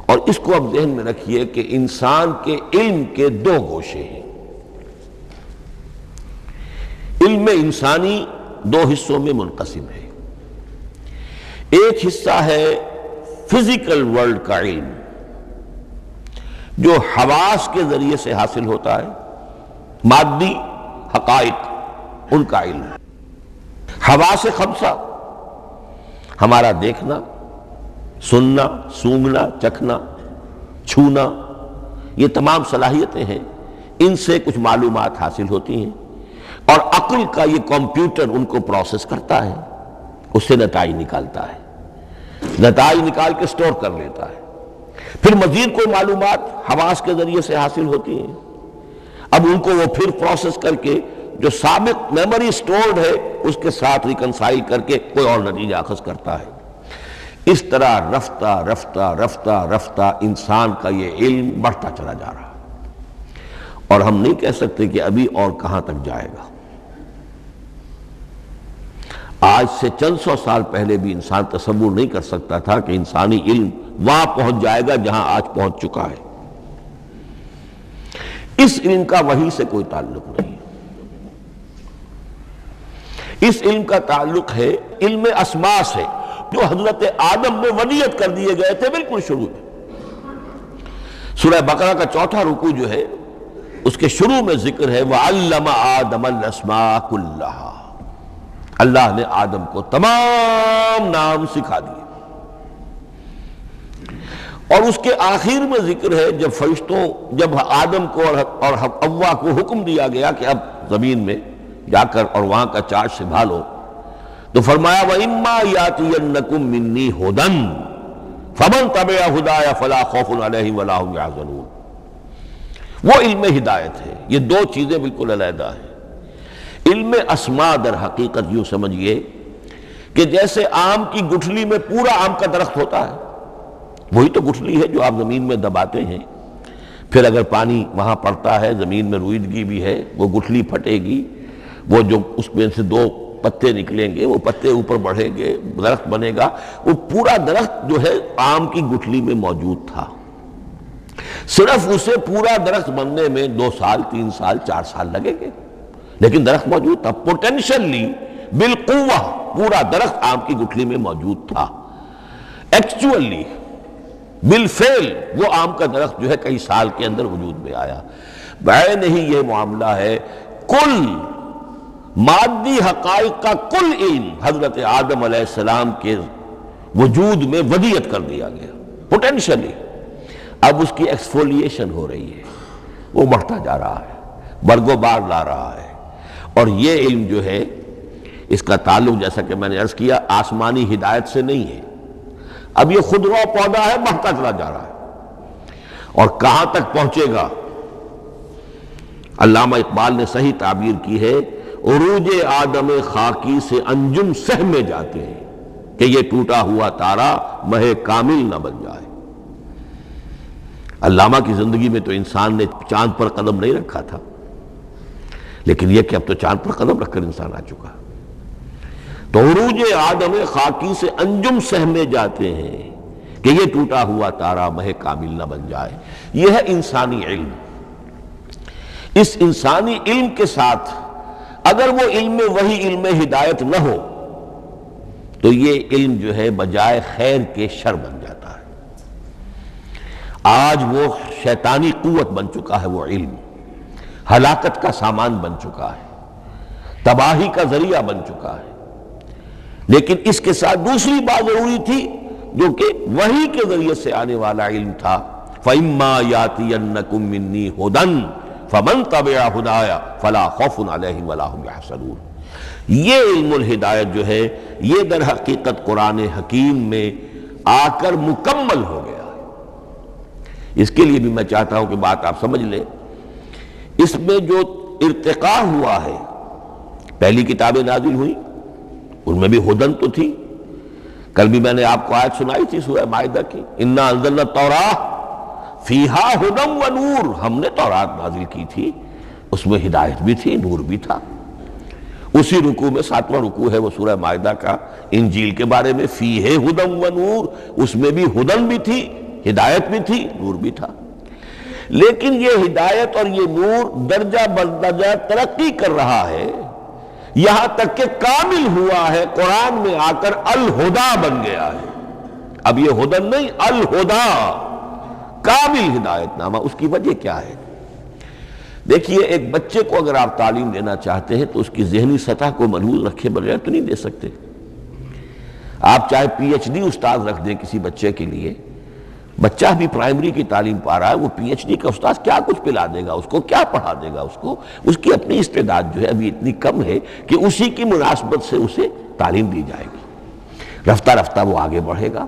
اور اس کو اب ذہن میں رکھیے کہ انسان کے علم کے 2 گوشے ہیں۔ علم انسانی 2 حصوں میں منقسم ہے۔ ایک حصہ ہے فزیکل ورلڈ کا علم، جو حواس کے ذریعے سے حاصل ہوتا ہے، مادی حقائق ان کا علم۔ حواس 5 ہمارا دیکھنا، سننا، سونگھنا، چکھنا، چھونا، یہ تمام صلاحیتیں ہیں، ان سے کچھ معلومات حاصل ہوتی ہیں، اور عقل کا یہ کمپیوٹر ان کو پروسیس کرتا ہے، اس سے نتائج نکالتا ہے، نتائج نکال کے سٹور کر لیتا ہے۔ پھر مزید کوئی معلومات حواس کے ذریعے سے حاصل ہوتی ہیں، اب ان کو وہ پھر پروسیس کر کے جو سابق میموری سٹورڈ ہے اس کے ساتھ ریکنسائل کر کے کوئی اور نتیجہ اخذ کرتا ہے۔ اس طرح رفتہ رفتہ رفتہ رفتہ انسان کا یہ علم بڑھتا چلا جا رہا ہے، اور ہم نہیں کہہ سکتے کہ ابھی اور کہاں تک جائے گا۔ آج سے چند 100 سال پہلے بھی انسان تصور نہیں کر سکتا تھا کہ انسانی علم وہاں پہنچ جائے گا جہاں آج پہنچ چکا ہے۔ اس علم کا وحی سے کوئی تعلق نہیں، اس علم کا تعلق ہے علم اسماء سے، جو حضرت آدم میں ودیعت کر دیے گئے تھے بالکل شروع میں۔ سورہ بقرہ کا 4تھا رکوع جو ہے اس کے شروع میں ذکر ہے وَعَلَّمَ آدَمَ الْأَسْمَاءَ كُلَّهَا، اللہ نے آدم کو تمام نام سکھا دیے۔ اور اس کے آخر میں ذکر ہے جب فرشتوں، جب آدم کو اور حوا کو حکم دیا گیا کہ اب زمین میں جا کر اور وہاں کا چارج سنبھالو، تو فرمایا وَإِمَّا يَأْتِيَنَّكُم مِّنِّي هُدًى فَمَن تَبِعَ هُدَايَ فَلَا خَوْفٌ عَلَيْهِمْ وَلَا هُمْ يَحْزَنُونَ۔ وہ علم ہدایت ہے، یہ 2 چیزیں بالکل علیحدہ ہیں۔ علم اسماء در حقیقت یوں سمجھئے کہ جیسے آم کی گٹھلی میں پورا آم کا درخت ہوتا ہے، وہی تو گٹھلی ہے جو آپ زمین میں دباتے ہیں، پھر اگر پانی وہاں پڑتا ہے، زمین میں روئیدگی بھی ہے، وہ گٹھلی پھٹے گی، وہ جو اس میں سے 2 پتے نکلیں گے، وہ پتے اوپر بڑھیں گے، درخت بنے گا۔ وہ پورا درخت جو ہے آم کی گٹھلی میں موجود تھا، صرف اسے پورا درخت بننے میں 2 سال 3 سال 4 سال لگیں گے، لیکن درخت موجود تھا، پوٹینشلی بالقوہ پورا درخت آم کی گٹھلی میں موجود تھا۔ ایکچولی بالفعل وہ آم کا درخت جو ہے کئی سال کے اندر وجود میں آیا۔ بعین ہی یہ معاملہ ہے، کل مادی حقائق کا کل علم حضرت آدم علیہ السلام کے وجود میں ودیعت کر دیا گیا پوٹینشلی۔ اب اس کی ایکسفولیشن ہو رہی ہے، وہ بڑھتا جا رہا ہے، برگ و بار لا رہا ہے۔ اور یہ علم جو ہے اس کا تعلق جیسا کہ میں نے عرض کیا آسمانی ہدایت سے نہیں ہے، اب یہ خود رو پودا ہے، بڑھتا چلا جا رہا ہے، اور کہاں تک پہنچے گا؟ علامہ اقبال نے صحیح تعبیر کی ہے، عروج آدم خاکی سے انجم سہمے جاتے ہیں کہ یہ ٹوٹا ہوا تارا مہ کامل نہ بن جائے۔ علامہ کی زندگی میں تو انسان نے چاند پر قدم نہیں رکھا تھا، لیکن یہ کہ اب تو چاند پر قدم رکھ کر انسان آ چکا۔ تو عروج آدم خاکی سے انجم سہمے جاتے ہیں کہ یہ ٹوٹا ہوا تارا مہ کامل نہ بن جائے۔ یہ ہے انسانی علم۔ اس انسانی علم کے ساتھ اگر وہ علم وہی علم ہدایت نہ ہو تو یہ علم جو ہے بجائے خیر کے شر بن جاتا ہے۔ آج وہ شیطانی قوت بن چکا ہے، وہ علم ہلاکت کا سامان بن چکا ہے، تباہی کا ذریعہ بن چکا ہے۔ لیکن اس کے ساتھ دوسری بات ضروری تھی جو کہ وحی کے ذریعے سے آنے والا علم تھا، فَإِمَّا يَأْتِيَنَّكُم مِّنِّي هُدًى فَمَن تَبِعَ هُدَايَ فَلَا خَوْفٌ عَلَيْهِمْ وَلَا هُمْ يَحْزَنُونَ۔ یہ علم الہدایت جو ہے یہ در حقیقت قرآن حکیم میں آ کر مکمل ہو گیا ہے۔ اس کے لیے بھی میں چاہتا ہوں کہ بات آپ سمجھ لیں، اس میں جو ارتقاء ہوا ہے، پہلی کتابیں نازل ہوئی ان میں بھی ہدن تو تھی، کل بھی میں نے آپ کو آیت سنائی تھی سورہ مائدہ کی، اِنَّا أَنزَلْنَا التَّوْرَاةَ فِيهَا هُدًى وَنُورٌ، ہم نے تورات نازل کی تھی، اس میں ہدایت بھی تھی، نور بھی تھا۔ اسی رکوع میں 7واں رکوع ہے وہ سورہ مائدہ کا، انجیل کے بارے میں، فِيهَا هُدًى وَنُورٌ، اس میں بھی ہدن بھی تھی، ہدایت بھی تھی، نور بھی تھا۔ لیکن یہ ہدایت اور یہ نور درجہ بدرجہ ترقی کر رہا ہے، یہاں تک کہ کامل ہوا ہے، قرآن میں آ کر الہدا بن گیا ہے۔ اب یہ ہدن نہیں، الہدا، کامل ہدایت نامہ۔ اس کی وجہ کیا ہے؟ دیکھیے، ایک بچے کو اگر آپ تعلیم دینا چاہتے ہیں تو اس کی ذہنی سطح کو ملحوظ رکھے بغیر تو نہیں دے سکتے۔ آپ چاہے پی ایچ ڈی استاد رکھ دیں کسی بچے کے لیے، بچہ بھی پرائمری کی تعلیم پا رہا ہے، وہ پی ایچ ڈی کا استاد کیا کچھ پلا دے گا اس کو، کیا پڑھا دے گا اس کو؟ اس کی اپنی استعداد جو ہے ابھی اتنی کم ہے کہ اسی کی مناسبت سے اسے تعلیم دی جائے گی۔ رفتہ رفتہ وہ آگے بڑھے گا،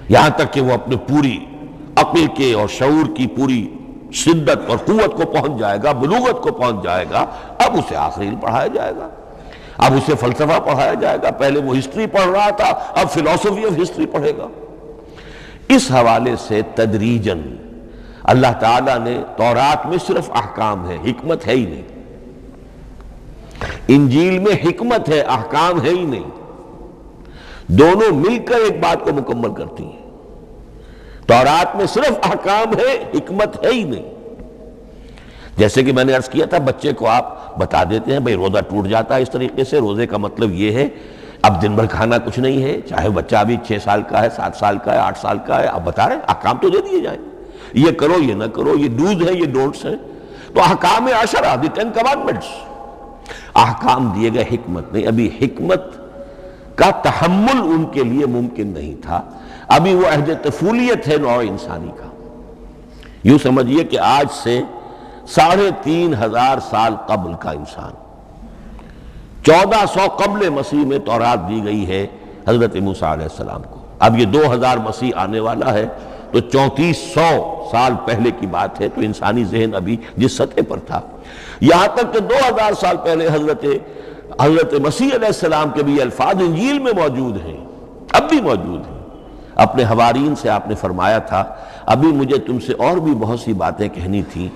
یہاں تک کہ وہ اپنے پوری عقل کے اور شعور کی پوری شدت اور قوت کو پہنچ جائے گا، بلوغت کو پہنچ جائے گا۔ اب اسے آخری علم پڑھایا جائے گا، اب اسے فلسفہ پڑھایا جائے گا۔ پہلے وہ ہسٹری پڑھ رہا تھا، اب فلسفی آف ہسٹری پڑھے گا۔ اس حوالے سے تدریجاً اللہ تعالیٰ نے، تورات میں صرف احکام ہے، حکمت ہے ہی نہیں، انجیل میں حکمت ہے، احکام ہے ہی نہیں، دونوں مل کر ایک بات کو مکمل کرتی ہیں۔ تورات میں صرف احکام ہے، حکمت ہے ہی نہیں۔ جیسے کہ میں نے عرض کیا تھا، بچے کو آپ بتا دیتے ہیں بھئی روزہ ٹوٹ جاتا ہے اس طریقے سے، روزے کا مطلب یہ ہے اب دن بھر کھانا کچھ نہیں ہے، چاہے بچہ ابھی 6 سال کا ہے، 7 سال کا ہے، 8 سال کا ہے، آپ بتا رہے ہیں احکام تو دے دیے جائیں، یہ کرو یہ نہ کرو، یہ ڈوز ہیں یہ ڈونٹس ہیں۔ تو احکام عشرہ، دی 10 commandments، احکام دیے گئے، حکمت نہیں۔ ابھی حکمت کا تحمل ان کے لیے ممکن نہیں تھا، ابھی وہ عہد طفولیت ہے نوع انسانی کا۔ یوں سمجھیے کہ آج سے 3500 سال قبل کا انسان، 1400 قبل مسیح میں تورات دی گئی ہے حضرت موسیٰ علیہ السلام کو۔ اب یہ 2000 مسیح آنے والا ہے تو 3400 سال پہلے کی بات ہے، تو انسانی ذہن ابھی جس سطح پر تھا، یہاں تک کہ 2000 سال پہلے حضرت مسیح علیہ السلام کے بھی الفاظ انجیل میں موجود ہیں، اب بھی موجود ہیں۔ اپنے حوارین سے آپ نے فرمایا تھا ابھی مجھے تم سے اور بھی بہت سی باتیں کہنی تھیں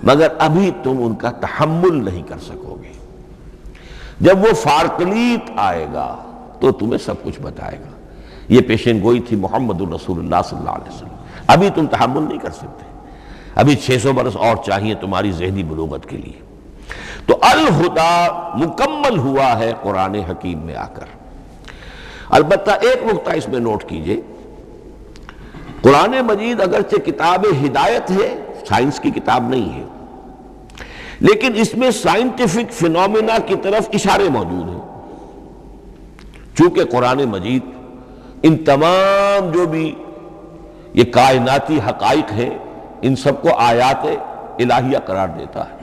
مگر ابھی تم ان کا تحمل نہیں کر سکو گے، جب وہ فارقلیت آئے گا تو تمہیں سب کچھ بتائے گا۔ یہ پیشین گوئی تھی محمد الرسول اللہ صلی اللہ علیہ وسلم۔ ابھی تم تحمل نہیں کر سکتے، ابھی 600 برس اور چاہیے تمہاری ذہنی بلوغت کے لیے۔ تو الہدا مکمل ہوا ہے قرآن حکیم میں آ کر۔ البتہ ایک نقطہ اس میں نوٹ کیجئے، قرآن مجید اگرچہ کتاب ہدایت ہے، سائنس کی کتاب نہیں ہے، لیکن اس میں سائنٹیفک فینومینا کی طرف اشارے موجود ہیں۔ چونکہ قرآن مجید ان تمام جو بھی یہ کائناتی حقائق ہیں ان سب کو آیات الہیہ قرار دیتا ہے۔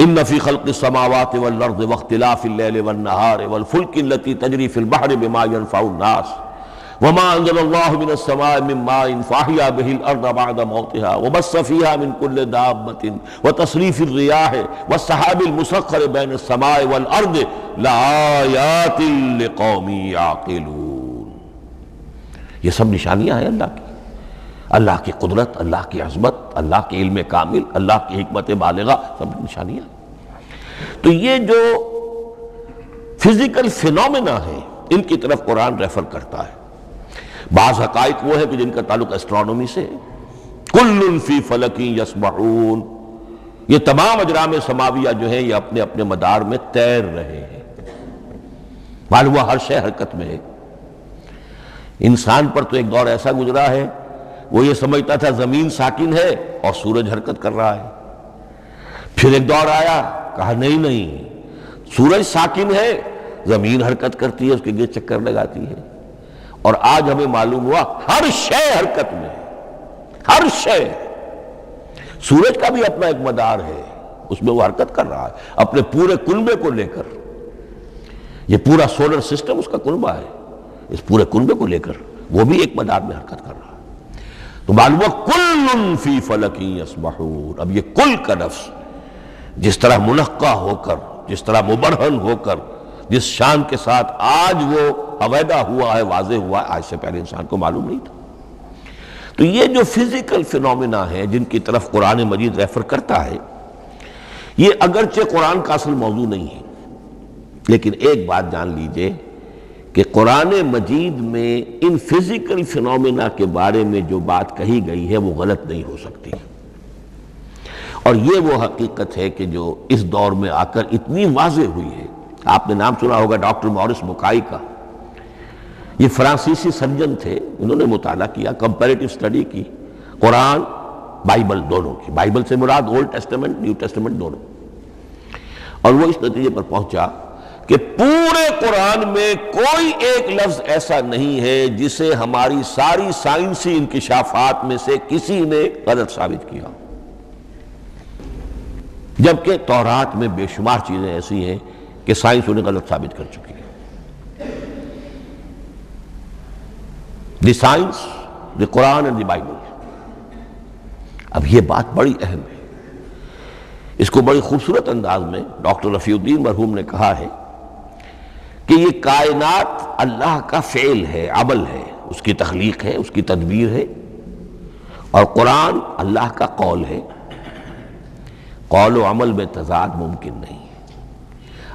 ان فی خلق السماوات والارض واختلاف اللیل والنہار والفلک التي تجری فی البحر بما ينفع الناس وما انزل الله من السماء من ماء فاحیا به الارض بعد موتها وبث فيها من كل دابة وتصريف الرياح والسحاب المسخر بين السماء والارض لآیات لقوم یعقلون۔ یہ سب نشانیاں ہیں اللہ کی، اللہ کی قدرت، اللہ کی عظمت، اللہ کے علم کامل، اللہ کی حکمت بالغہ، سب نشانیاں۔ تو یہ جو فزیکل فینومینا ہیں ان کی طرف قرآن ریفر کرتا ہے۔ بعض حقائق وہ ہیں کہ جن کا تعلق ایسٹرونومی سے ہے، کل فی فلک یسبحون، یہ تمام اجرام سماویہ جو ہیں یہ اپنے اپنے مدار میں تیر رہے ہیں. معلوم ہوا ہر شے حرکت میں ہے. انسان پر تو ایک دور ایسا گزرا ہے وہ یہ سمجھتا تھا زمین ساکن ہے اور سورج حرکت کر رہا ہے. پھر ایک دور آیا کہا نہیں سورج ساکن ہے زمین حرکت کرتی ہے اس کے گرد چکر لگاتی ہے. اور آج ہمیں معلوم ہوا ہر شے حرکت میں ہے. ہر شے. سورج کا بھی اپنا ایک مدار ہے اس میں وہ حرکت کر رہا ہے اپنے پورے کنبے کو لے کر. یہ پورا سولر سسٹم اس کا کنبہ ہے. اس پورے کنبے کو لے کر وہ بھی ایک مدار میں حرکت کر رہا ہے. تو معلوم ہوا کل فی فلک یسبحون. اب یہ کل کا لفظ جس طرح منقع ہو کر جس طرح مبرہن ہو کر جس شان کے ساتھ آج وہ عویدہ ہوا ہے واضح ہوا ہے آج سے پہلے انسان کو معلوم نہیں تھا. تو یہ جو فزیکل فینومینا ہیں جن کی طرف قرآن مجید ریفر کرتا ہے یہ اگرچہ قرآن کا اصل موضوع نہیں ہے لیکن ایک بات جان لیجئے کہ قرآن مجید میں ان فزیکل فینومینا کے بارے میں جو بات کہی گئی ہے وہ غلط نہیں ہو سکتی. اور یہ وہ حقیقت ہے کہ جو اس دور میں آ کر اتنی واضح ہوئی ہے. آپ نے نام سنا ہوگا ڈاکٹر مورس بکائی کا. یہ فرانسیسی سرجن تھے. انہوں نے مطالعہ کیا کمپیریٹیو سٹڈی کی قرآن بائبل دونوں کی. بائبل سے مراد اولڈ ٹیسٹمنٹ نیو ٹیسٹمنٹ دونوں. اور وہ اس نتیجے پر پہنچا کہ پورے قرآن میں کوئی ایک لفظ ایسا نہیں ہے جسے ہماری ساری سائنسی انکشافات میں سے کسی نے غلط ثابت کیا. جبکہ تورات میں بے شمار چیزیں ایسی ہیں کہ سائنس انہیں غلط ثابت کر چکی ہے. The science the Quran and the Bible. اب یہ بات بڑی اہم ہے. اس کو بڑی خوبصورت انداز میں ڈاکٹر رفیع الدین مرحوم نے کہا ہے کہ یہ کائنات اللہ کا فعل ہے عمل ہے. اس کی تخلیق ہے اس کی تدبیر ہے. اور قرآن اللہ کا قول ہے. قول و عمل میں تضاد ممکن نہیں.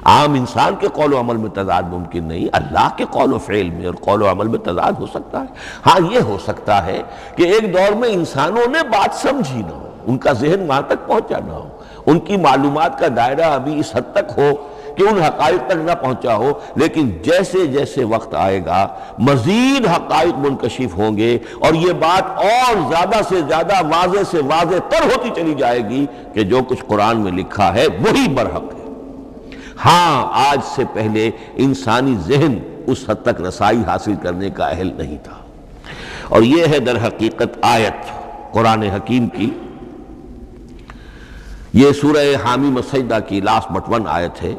عام انسان کے قول و عمل میں تضاد ممکن نہیں. اللہ کے قول و فعل میں اور قول و عمل میں تضاد ہو سکتا ہے. ہاں یہ ہو سکتا ہے کہ ایک دور میں انسانوں نے بات سمجھی نہ ہو ان کا ذہن وہاں تک پہنچا نہ ہو ان کی معلومات کا دائرہ ابھی اس حد تک ہو کہ ان حقائق تک نہ پہنچا ہو. لیکن جیسے جیسے وقت آئے گا مزید حقائق منکشف ہوں گے اور یہ بات اور زیادہ سے زیادہ واضح سے واضح تر ہوتی چلی جائے گی کہ جو کچھ قرآن میں لکھا ہے وہی برحق ہے. ہاں آج سے پہلے انسانی ذہن اس حد تک رسائی حاصل کرنے کا اہل نہیں تھا. اور یہ ہے در حقیقت آیت قرآن حکیم کی. یہ سورہ حامیم السجدہ کی لاسٹ بٹ ون آیت ہے.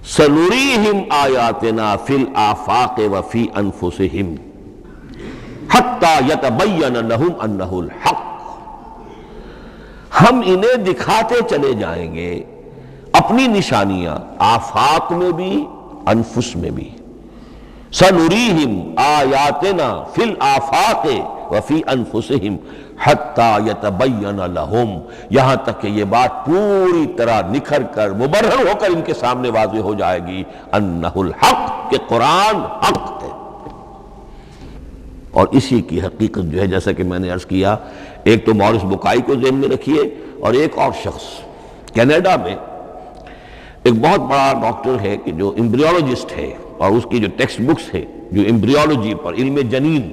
سنریہم آیاتنا فی الآفاق وفی انفسہم حتی یتبین لہم انہ الحق. ہم انہیں دکھاتے چلے جائیں گے اپنی نشانیاں آفاق میں بھی انفس میں بھی. سنریہم آیاتنا فی الآفاق وفی انفسہم حتی یتبین لہم. یہاں تک کہ یہ بات پوری طرح نکھر کر مبرہن ہو کر ان کے سامنے واضح ہو جائے گی انہ الحق کہ قرآن حق ہے. اور اسی کی حقیقت جو ہے جیسا کہ میں نے عرض کیا ایک تو مورس بکائی کو ذہن میں رکھیے اور ایک اور شخص کینیڈا میں ایک بہت بڑا ڈاکٹر ہے کہ جو ایمبریولوجسٹ ہے اور اس کی جو ٹیکسٹ بکس ہے جو ایمبریولوجی پر علم جنین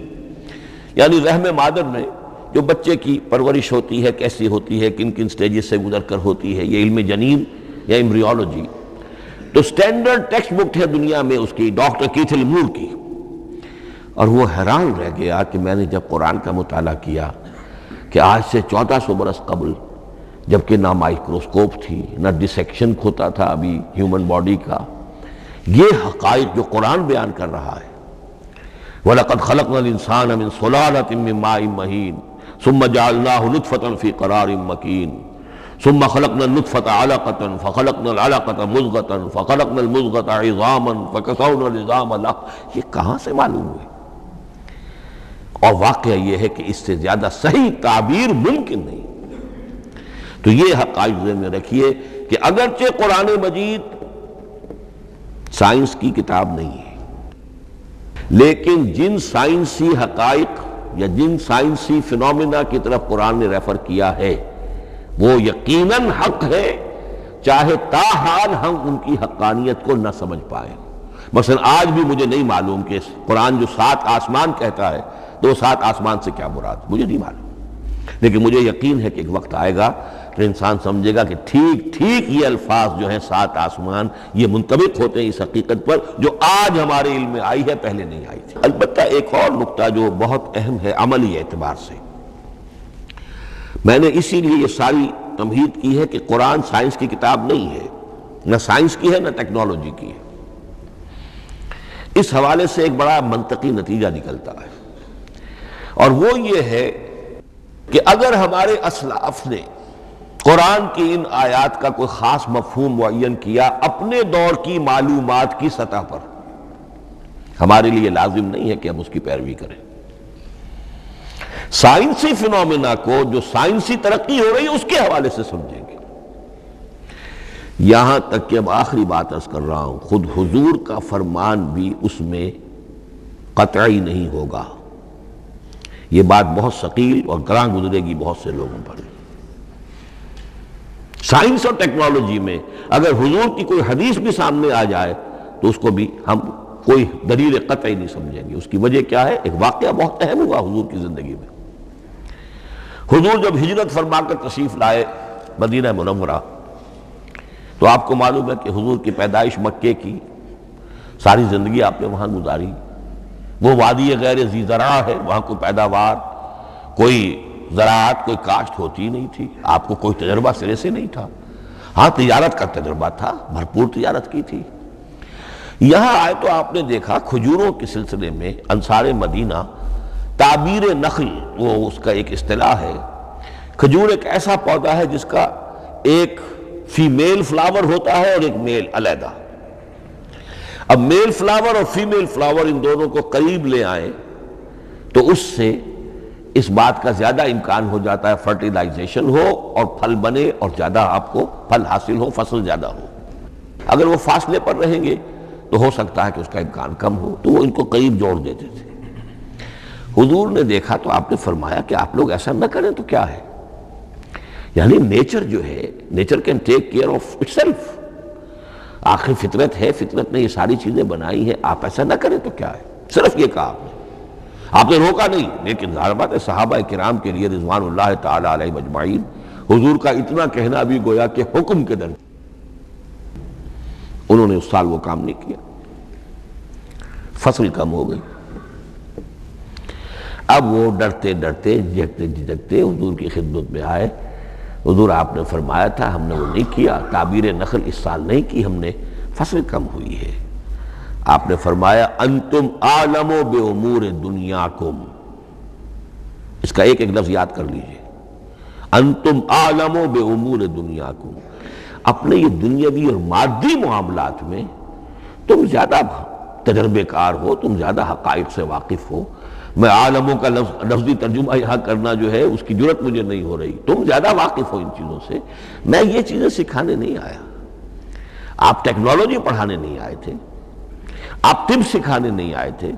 یعنی رحم مادر میں جو بچے کی پرورش ہوتی ہے کیسی ہوتی ہے کن کن سٹیجز سے گزر کر ہوتی ہے یہ علم جنین یا ایمبریولوجی. تو سٹینڈرڈ ٹیکسٹ بک ہے دنیا میں اس کی ڈاکٹر کیتھل مور کی. اور وہ حیران رہ گیا کہ میں نے جب قرآن کا مطالعہ کیا کہ آج سے 1400 برس قبل جبکہ نہ مائکروسکوپ تھی نہ ڈسیکشن ہوتا تھا ابھی ہیومن باڈی کا یہ حقائق جو قرآن بیان کر رہا ہے. وَلَقَدْ خَلَقْنَا الْإِنسَانَ مِنْ صُلَالَةٍ مِّن مَّاءٍ مَّهِينٍ ثُمَّ جَعَلْنَاهُ نُطْفَةً فِي قَرَارٍ مَّكِينٍ ثُمَّ خَلَقْنَا النُّطْفَةَ عَلَقَةً فَخَلَقْنَا الْعَلَقَةَ مُضْغَةً فَخَلَقْنَا الْمُضْغَةَ عِظَامًا فَكَسَوْنَا الْعِظَامَ لَحْمًا. یہ کہاں سے معلوم ہوئے؟ اور واقعہ یہ ہے کہ اس سے زیادہ صحیح تعبیر ممکن نہیں. تو یہ حقائق ذہن میں رکھیے کہ اگرچہ قرآن مجید سائنس کی کتاب نہیں ہے لیکن جن سائنسی حقائق یا جن سائنسی فینومینا کی طرف قرآن نے ریفر کیا ہے وہ یقیناً حق ہے، چاہے تاحال ہم ان کی حقانیت کو نہ سمجھ پائیں۔ مثلا آج بھی مجھے نہیں معلوم کہ قرآن جو 7 آسمان کہتا ہے تو 7 آسمان سے کیا مراد، مجھے نہیں معلوم، لیکن مجھے یقین ہے کہ ایک وقت آئے گا کہ انسان سمجھے گا کہ ٹھیک یہ الفاظ جو ہیں 7 آسمان یہ منطبق ہوتے ہیں اس حقیقت پر جو آج ہمارے علم میں آئی ہے، پہلے نہیں آئی تھی۔ البتہ ایک اور نقطہ جو بہت اہم ہے عملی اعتبار سے، میں نے اسی لیے یہ ساری تمہید کی ہے کہ قرآن سائنس کی کتاب نہیں ہے، نہ سائنس کی ہے نہ ٹیکنالوجی کی ہے۔ اس حوالے سے ایک بڑا منطقی نتیجہ نکلتا ہے، اور وہ یہ ہے کہ اگر ہمارے اسلاف نے قرآن کی ان آیات کا کوئی خاص مفہوم معین کیا اپنے دور کی معلومات کی سطح پر، ہمارے لیے لازم نہیں ہے کہ ہم اس کی پیروی کریں۔ سائنسی فنومینا کو جو سائنسی ترقی ہو رہی ہے اس کے حوالے سے سمجھیں گے۔ یہاں تک کہ اب آخری بات عرض کر رہا ہوں، خود حضور کا فرمان بھی اس میں قطعی نہیں ہوگا۔ یہ بات بہت ثقیل اور گراں گزرے گی بہت سے لوگوں پر۔ سائنس اور ٹیکنالوجی میں اگر حضور کی کوئی حدیث بھی سامنے آ جائے تو اس کو بھی ہم کوئی دلیل قطعی نہیں سمجھیں گے۔ اس کی وجہ کیا ہے؟ ایک واقعہ بہت اہم ہوا حضور کی زندگی میں۔ حضور جب ہجرت فرما کر تشریف لائے مدینہ منورہ، تو آپ کو معلوم ہے کہ حضور کی پیدائش مکے کی، ساری زندگی آپ نے وہاں گزاری۔ وہ وادی غیر ذی زرع ہے، وہاں کوئی پیداوار، کوئی زراعت، کوئی کاشت ہوتی ہی نہیں تھی، آپ کو کوئی تجربہ سرے سے نہیں تھا۔ ہاں تجارت کا تجربہ تھا، بھرپور تجارت کی تھی۔ یہاں آئے تو آپ نے دیکھا کھجوروں کے سلسلے میں انصار مدینہ تعبیر نخل، وہ اس کا ایک اصطلاح ہے۔ کھجور ایک ایسا پودا ہے جس کا ایک فیمیل فلاور ہوتا ہے اور ایک میل علیحدہ۔ اب میل فلاور اور فیمیل فلاور ان دونوں کو قریب لے آئیں تو اس سے اس بات کا زیادہ امکان ہو جاتا ہے فرٹیلائزیشن ہو اور پھل بنے اور زیادہ آپ کو پھل حاصل ہو، فصل زیادہ ہو۔ اگر وہ فاصلے پر رہیں گے تو ہو سکتا ہے کہ اس کا امکان کم ہو، تو وہ ان کو قریب جوڑ دیتے تھے۔ حضور نے دیکھا تو آپ نے فرمایا کہ آپ لوگ ایسا نہ کریں تو کیا ہے، یعنی نیچر جو ہے، nature can take care of it self, آخر فطرت ہے، فطرت نے یہ ساری چیزیں بنائی ہیں، آپ ایسا نہ کریں تو کیا ہے۔ صرف یہ کہا آپ نے روکا نہیں، لیکن ظاہر بات ہے صحابہ کرام کے لیے رضوان اللہ تعالی علیہ مجمعین حضور کا اتنا کہنا بھی گویا کہ حکم کے درجے۔ انہوں نے اس سال وہ کام نہیں کیا، فصل کم ہو گئی۔ اب وہ ڈرتے ڈرتے جھجکتے جھجکتے حضور کی خدمت میں آئے۔ حضور آپ نے فرمایا تھا ہم نے وہ نہیں کیا، تعبیر نخل اس سال نہیں کی ہم نے، فصل کم ہوئی ہے۔ آپ نے فرمایا انتم اعلم بامور دنیاکم، اس کا ایک ایک لفظ یاد کر لیجئے، انتم اعلم بامور دنیاکم، اپنے یہ دنیاوی اور مادی معاملات میں تم زیادہ تجربے کار ہو، تم زیادہ حقائق سے واقف ہو۔ میں عالموں کا لفظی ترجمہ یہاں کرنا جو ہے اس کی جرت مجھے نہیں ہو رہی، تم زیادہ واقف ہو ان چیزوں سے۔ میں یہ چیزیں سکھانے نہیں آیا، آپ ٹیکنالوجی پڑھانے نہیں آئے تھے، آپ طب سکھانے نہیں آئے تھے،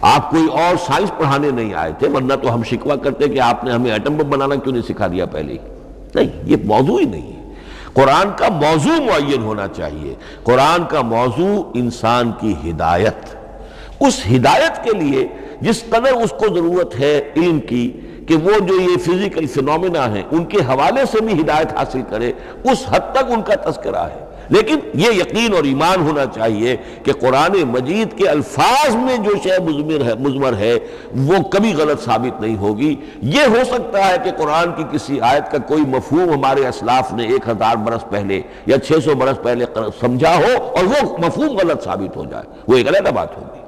آپ کوئی اور سائنس پڑھانے نہیں آئے تھے، ورنہ تو ہم شکوہ کرتے کہ آپ نے ہمیں ایٹم بم بنانا کیوں نہیں سکھا دیا پہلے ہی۔ نہیں، یہ موضوع ہی نہیں ہے۔ قرآن کا موضوع معین ہونا چاہیے۔ قرآن کا موضوع انسان کی ہدایت، اس ہدایت کے لیے جس قدر اس کو ضرورت ہے علم کی کہ وہ جو یہ فزیکل فینومینا ہیں ان کے حوالے سے بھی ہدایت حاصل کرے، اس حد تک ان کا تذکرہ ہے۔ لیکن یہ یقین اور ایمان ہونا چاہیے کہ قرآن مجید کے الفاظ میں جو شے مضمر ہے وہ کبھی غلط ثابت نہیں ہوگی۔ یہ ہو سکتا ہے کہ قرآن کی کسی آیت کا کوئی مفہوم ہمارے اسلاف نے 1000 برس پہلے یا 600 برس پہلے سمجھا ہو اور وہ مفہوم غلط ثابت ہو جائے، وہ ایک علیحدہ بات ہوگی،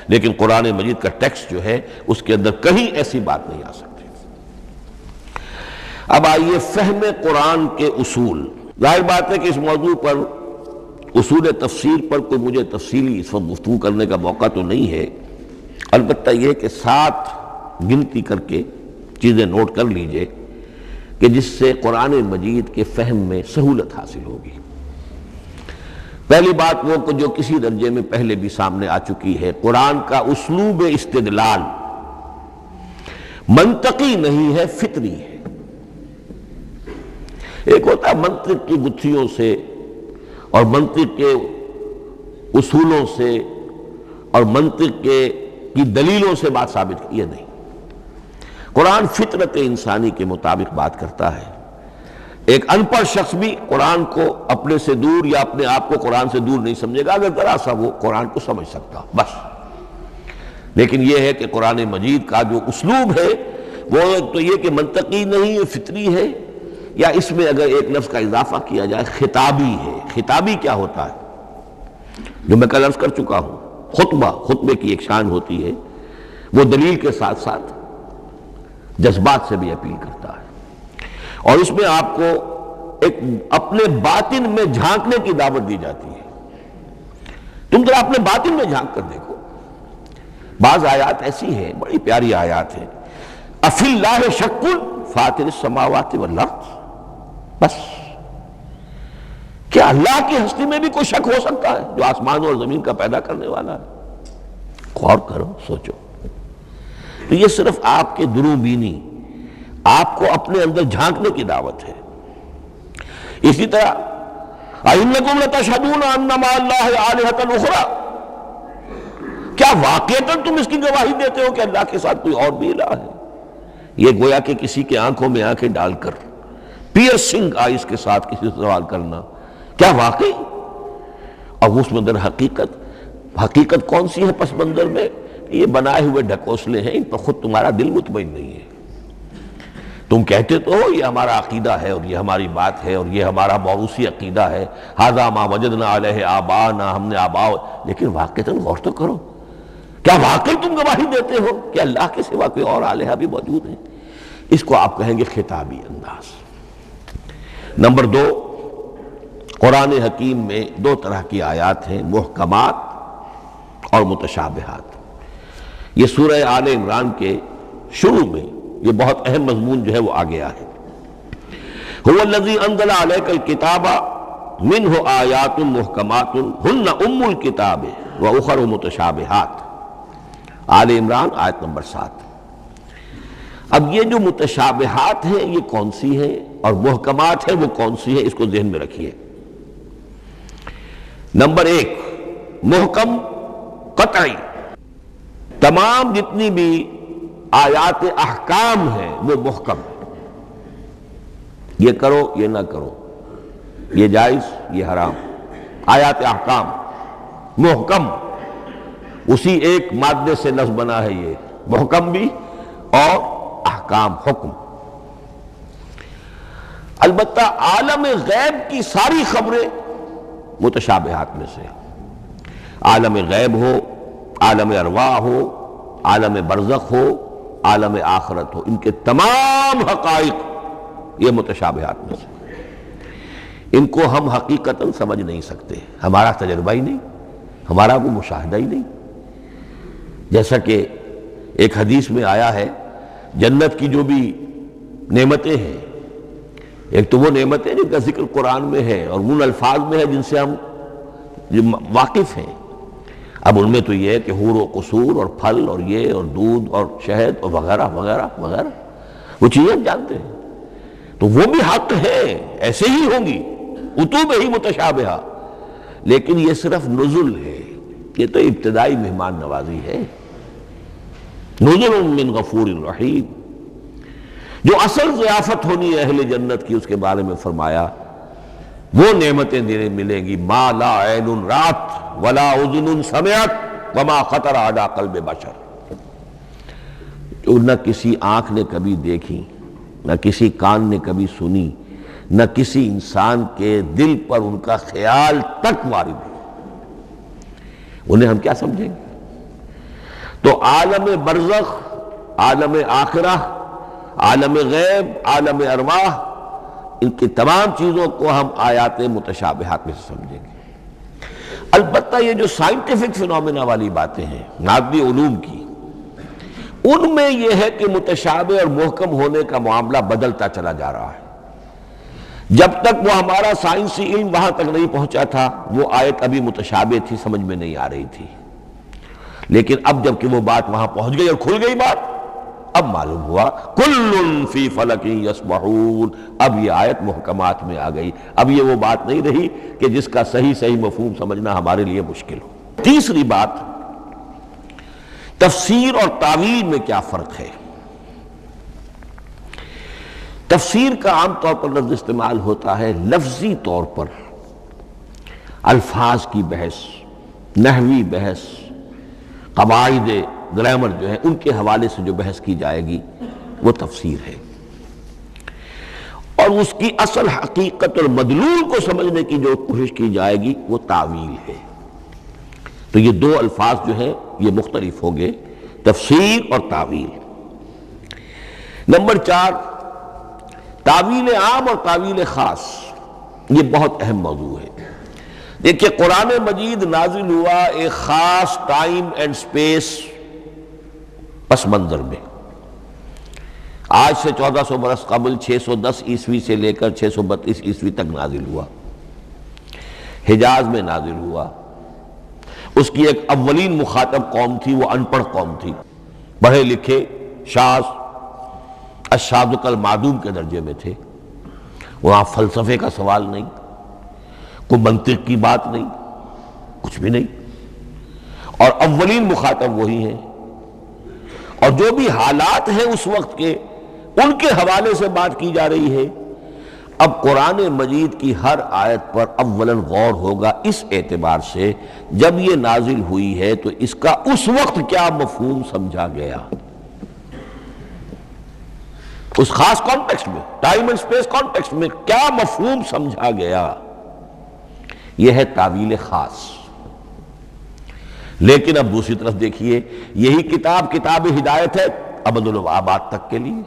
لیکن قرآن مجید کا ٹیکسٹ جو ہے اس کے اندر کہیں ایسی بات نہیں آ سکتی۔ اب آئیے فہم قرآن کے اصول۔ ظاہر بات ہے کہ اس موضوع پر اصول تفسیر پر کوئی مجھے تفصیلی اس وقت گفتگو کرنے کا موقع تو نہیں ہے، البتہ یہ کہ 7 گنتی کر کے چیزیں نوٹ کر لیجئے کہ جس سے قرآن مجید کے فہم میں سہولت حاصل ہوگی۔ پہلی بات وہ جو کسی درجے میں پہلے بھی سامنے آ چکی ہے، قرآن کا اسلوب استدلال منطقی نہیں ہے، فطری ہے۔ ایک ہوتا ہے منطق کی گتھیوں سے اور منطق کے اصولوں سے اور منطق کی دلیلوں سے بات ثابت کی، یہ نہیں۔ قرآن فطرت انسانی کے مطابق بات کرتا ہے۔ ایک ان پڑھ شخص بھی قرآن کو اپنے سے دور یا اپنے آپ کو قرآن سے دور نہیں سمجھے گا اگر ذرا سا وہ قرآن کو سمجھ سکتا بس۔ لیکن یہ ہے کہ قرآن مجید کا جو اسلوب ہے وہ تو یہ کہ منطقی نہیں ہے، فطری ہے، یا اس میں اگر ایک لفظ کا اضافہ کیا جائے خطابی ہے۔ خطابی کیا ہوتا ہے؟ جو میں کل عرض کر چکا ہوں، خطبے کی ایک شان ہوتی ہے، وہ دلیل کے ساتھ ساتھ جذبات سے بھی اپیل کرتا ہے، اور اس میں آپ کو ایک اپنے باطن میں جھانکنے کی دعوت دی جاتی ہے۔ تم ذرا اپنے باطن میں جھانک کر دیکھو۔ بعض آیات ایسی ہیں، بڑی پیاری آیات ہیں، افی اللہ شک فاطر السماوات والارض، بس کیا اللہ کی ہستی میں بھی کوئی شک ہو سکتا ہے جو آسمان اور زمین کا پیدا کرنے والا ہے؟ غور کرو، سوچو۔ تو یہ صرف آپ کے درو بینی، آپ کو اپنے اندر جھانکنے کی دعوت ہے۔ اسی طرح اَإِنَّكُمْ لَتَشْهَدُونَ أَنَّ مَعَ اللَّهِ آلِهَةً أُخْرَىٰ، کیا واقعتاً تم اس کی گواہی دیتے ہو کہ اللہ کے ساتھ کوئی اور بھی الہ ہے؟ یہ گویا کہ کسی کے آنکھوں میں آنکھیں ڈال کر پیئرسنگ آئیز کے ساتھ کسی سے سوال کرنا، کیا واقعی؟ اور اس مندر حقیقت کون سی ہے پس منظر میں؟ یہ بنائے ہوئے ڈھکوسلے ہیں، ان پر خود تمہارا دل مطمئن نہیں ہے۔ تم کہتے تو ہو یہ ہمارا عقیدہ ہے اور یہ ہماری بات ہے اور یہ ہمارا موروثی عقیدہ ہے، ھذا ما وجدنا علیہ آباءنا، ہم نے آباء، لیکن واقعتاً غور تو کرو، کیا واقعی تم گواہی دیتے ہو کہ اللہ کے سوا کوئی اور الہہ بھی موجود ہیں؟ اس کو آپ کہیں گے خطابی انداز۔ نمبر 2، قرآن حکیم میں دو طرح کی آیات ہیں، محکمات اور متشابہات۔ یہ سورہ آل عمران کے شروع میں یہ بہت اہم مضمون جو ہے وہ آ گیا ہے۔ هو الذی انزل علیک الکتاب منہ آیات محکمات ہن ام الکتاب واخر متشابہات، آل عمران آیت نمبر 7۔ اب یہ جو متشابہات ہیں یہ کون سی ہیں اور محکمات ہیں وہ کون سی ہیں، اس کو ذہن میں رکھیے۔ نمبر 1، محکم قطعی، تمام جتنی بھی آیات احکام ہیں وہ محکم ہیں، یہ کرو یہ نہ کرو، یہ جائز یہ حرام، آیات احکام محکم، اسی ایک مادے سے لفظ بنا ہے یہ محکم بھی اور احکام حکم۔ البتہ عالم غیب کی ساری خبریں متشابہات میں سے، عالم غیب ہو، عالم ارواح ہو، عالم برزخ ہو، عالم آخرت ہو، ان کے تمام حقائق یہ متشابہات میں سے۔ ان کو ہم حقیقتاً سمجھ نہیں سکتے، ہمارا تجربہ ہی نہیں، ہمارا وہ مشاہدہ ہی نہیں۔ جیسا کہ ایک حدیث میں آیا ہے، جنت کی جو بھی نعمتیں ہیں، ایک تو وہ نعمتیں جن کا ذکر قرآن میں ہے اور ان الفاظ میں ہے جن سے ہم واقف ہیں۔ اب ان میں تو یہ ہے کہ حور و قصور اور پھل اور یہ اور دودھ اور شہد اور وغیرہ وغیرہ وغیرہ، وہ چیزیں ہم جانتے ہیں، تو وہ بھی حق ہے، ایسے ہی ہوں گی، اتوب ہی متشابہہ، لیکن یہ صرف نزل ہے، یہ تو ابتدائی مہمان نوازی ہے۔ نزل من غفور الرحیم، جو اصل ضیافت ہونی ہے اہل جنت کی، اس کے بارے میں فرمایا وہ نعمتیں دینے ملیں گی، ما لا عین رات ولا اذن سمعت وما خطر علی قلب بشر، جو نہ کسی آنکھ نے کبھی دیکھی، نہ کسی کان نے کبھی سنی، نہ کسی انسان کے دل پر ان کا خیال تک وارد ہے، انہیں ہم کیا سمجھیں گے؟ تو عالم برزخ، عالم آخرہ، عالم غیب، عالم ارواح، ان کی تمام چیزوں کو ہم آیات متشابہات میں سے سمجھیں گے۔ البتہ یہ جو سائنٹیفک فنومینا والی باتیں ہیں مادی علوم کی، ان میں یہ ہے کہ متشابہ اور محکم ہونے کا معاملہ بدلتا چلا جا رہا ہے۔ جب تک وہ ہمارا سائنسی علم وہاں تک نہیں پہنچا تھا، وہ آیت ابھی متشابہ تھی، سمجھ میں نہیں آ رہی تھی، لیکن اب جب کہ وہ بات وہاں پہنچ گئی اور کھل گئی بات، اب معلوم ہوا کل فی فلک یسبحون، اب یہ آیت محکمات میں آ گئی، اب یہ وہ بات نہیں رہی کہ جس کا صحیح مفہوم سمجھنا ہمارے لیے مشکل ہو۔ تیسری بات، تفسیر اور تعویل میں کیا فرق ہے؟ تفسیر کا عام طور پر لفظ استعمال ہوتا ہے لفظی طور پر، الفاظ کی بحث، نحوی بحث، قواعد گرامر جو ہے ان کے حوالے سے جو بحث کی جائے گی وہ تفسیر ہے، اور اس کی اصل حقیقت اور مدلول کو سمجھنے کی جو کوشش کی جائے گی وہ تعویل ہے۔ تو یہ دو الفاظ جو ہیں یہ مختلف ہوں گے، تفسیر اور تعویل۔ نمبر 4، تعویل عام اور تعویل خاص، یہ بہت اہم موضوع ہے۔ دیکھیے قرآن مجید نازل ہوا ایک خاص ٹائم اینڈ سپیس پس منظر میں، آج سے 1400 برس قبل 610 عیسوی سے لے کر 632 عیسوی تک نازل ہوا، حجاز میں نازل ہوا۔ اس کی ایک اولین مخاطب قوم تھی، وہ ان پڑھ قوم تھی، پڑھے لکھے شاذ الشاذ کالمعدوم کے درجے میں تھے، وہاں فلسفے کا سوال نہیں، کوئی منطق کی بات نہیں، کچھ بھی نہیں، اور اولین مخاطب وہی ہیں، اور جو بھی حالات ہیں اس وقت کے ان کے حوالے سے بات کی جا رہی ہے۔ اب قرآن مجید کی ہر آیت پر اولاً غور ہوگا اس اعتبار سے جب یہ نازل ہوئی ہے تو اس کا اس وقت کیا مفہوم سمجھا گیا، اس خاص کانٹیکسٹ میں، ٹائم اینڈ سپیس کانٹیکسٹ میں کیا مفہوم سمجھا گیا، یہ ہے تعویل خاص۔ لیکن اب دوسری طرف دیکھیے، یہی کتاب ہدایت ہے ابد الآباد تک کے لیے،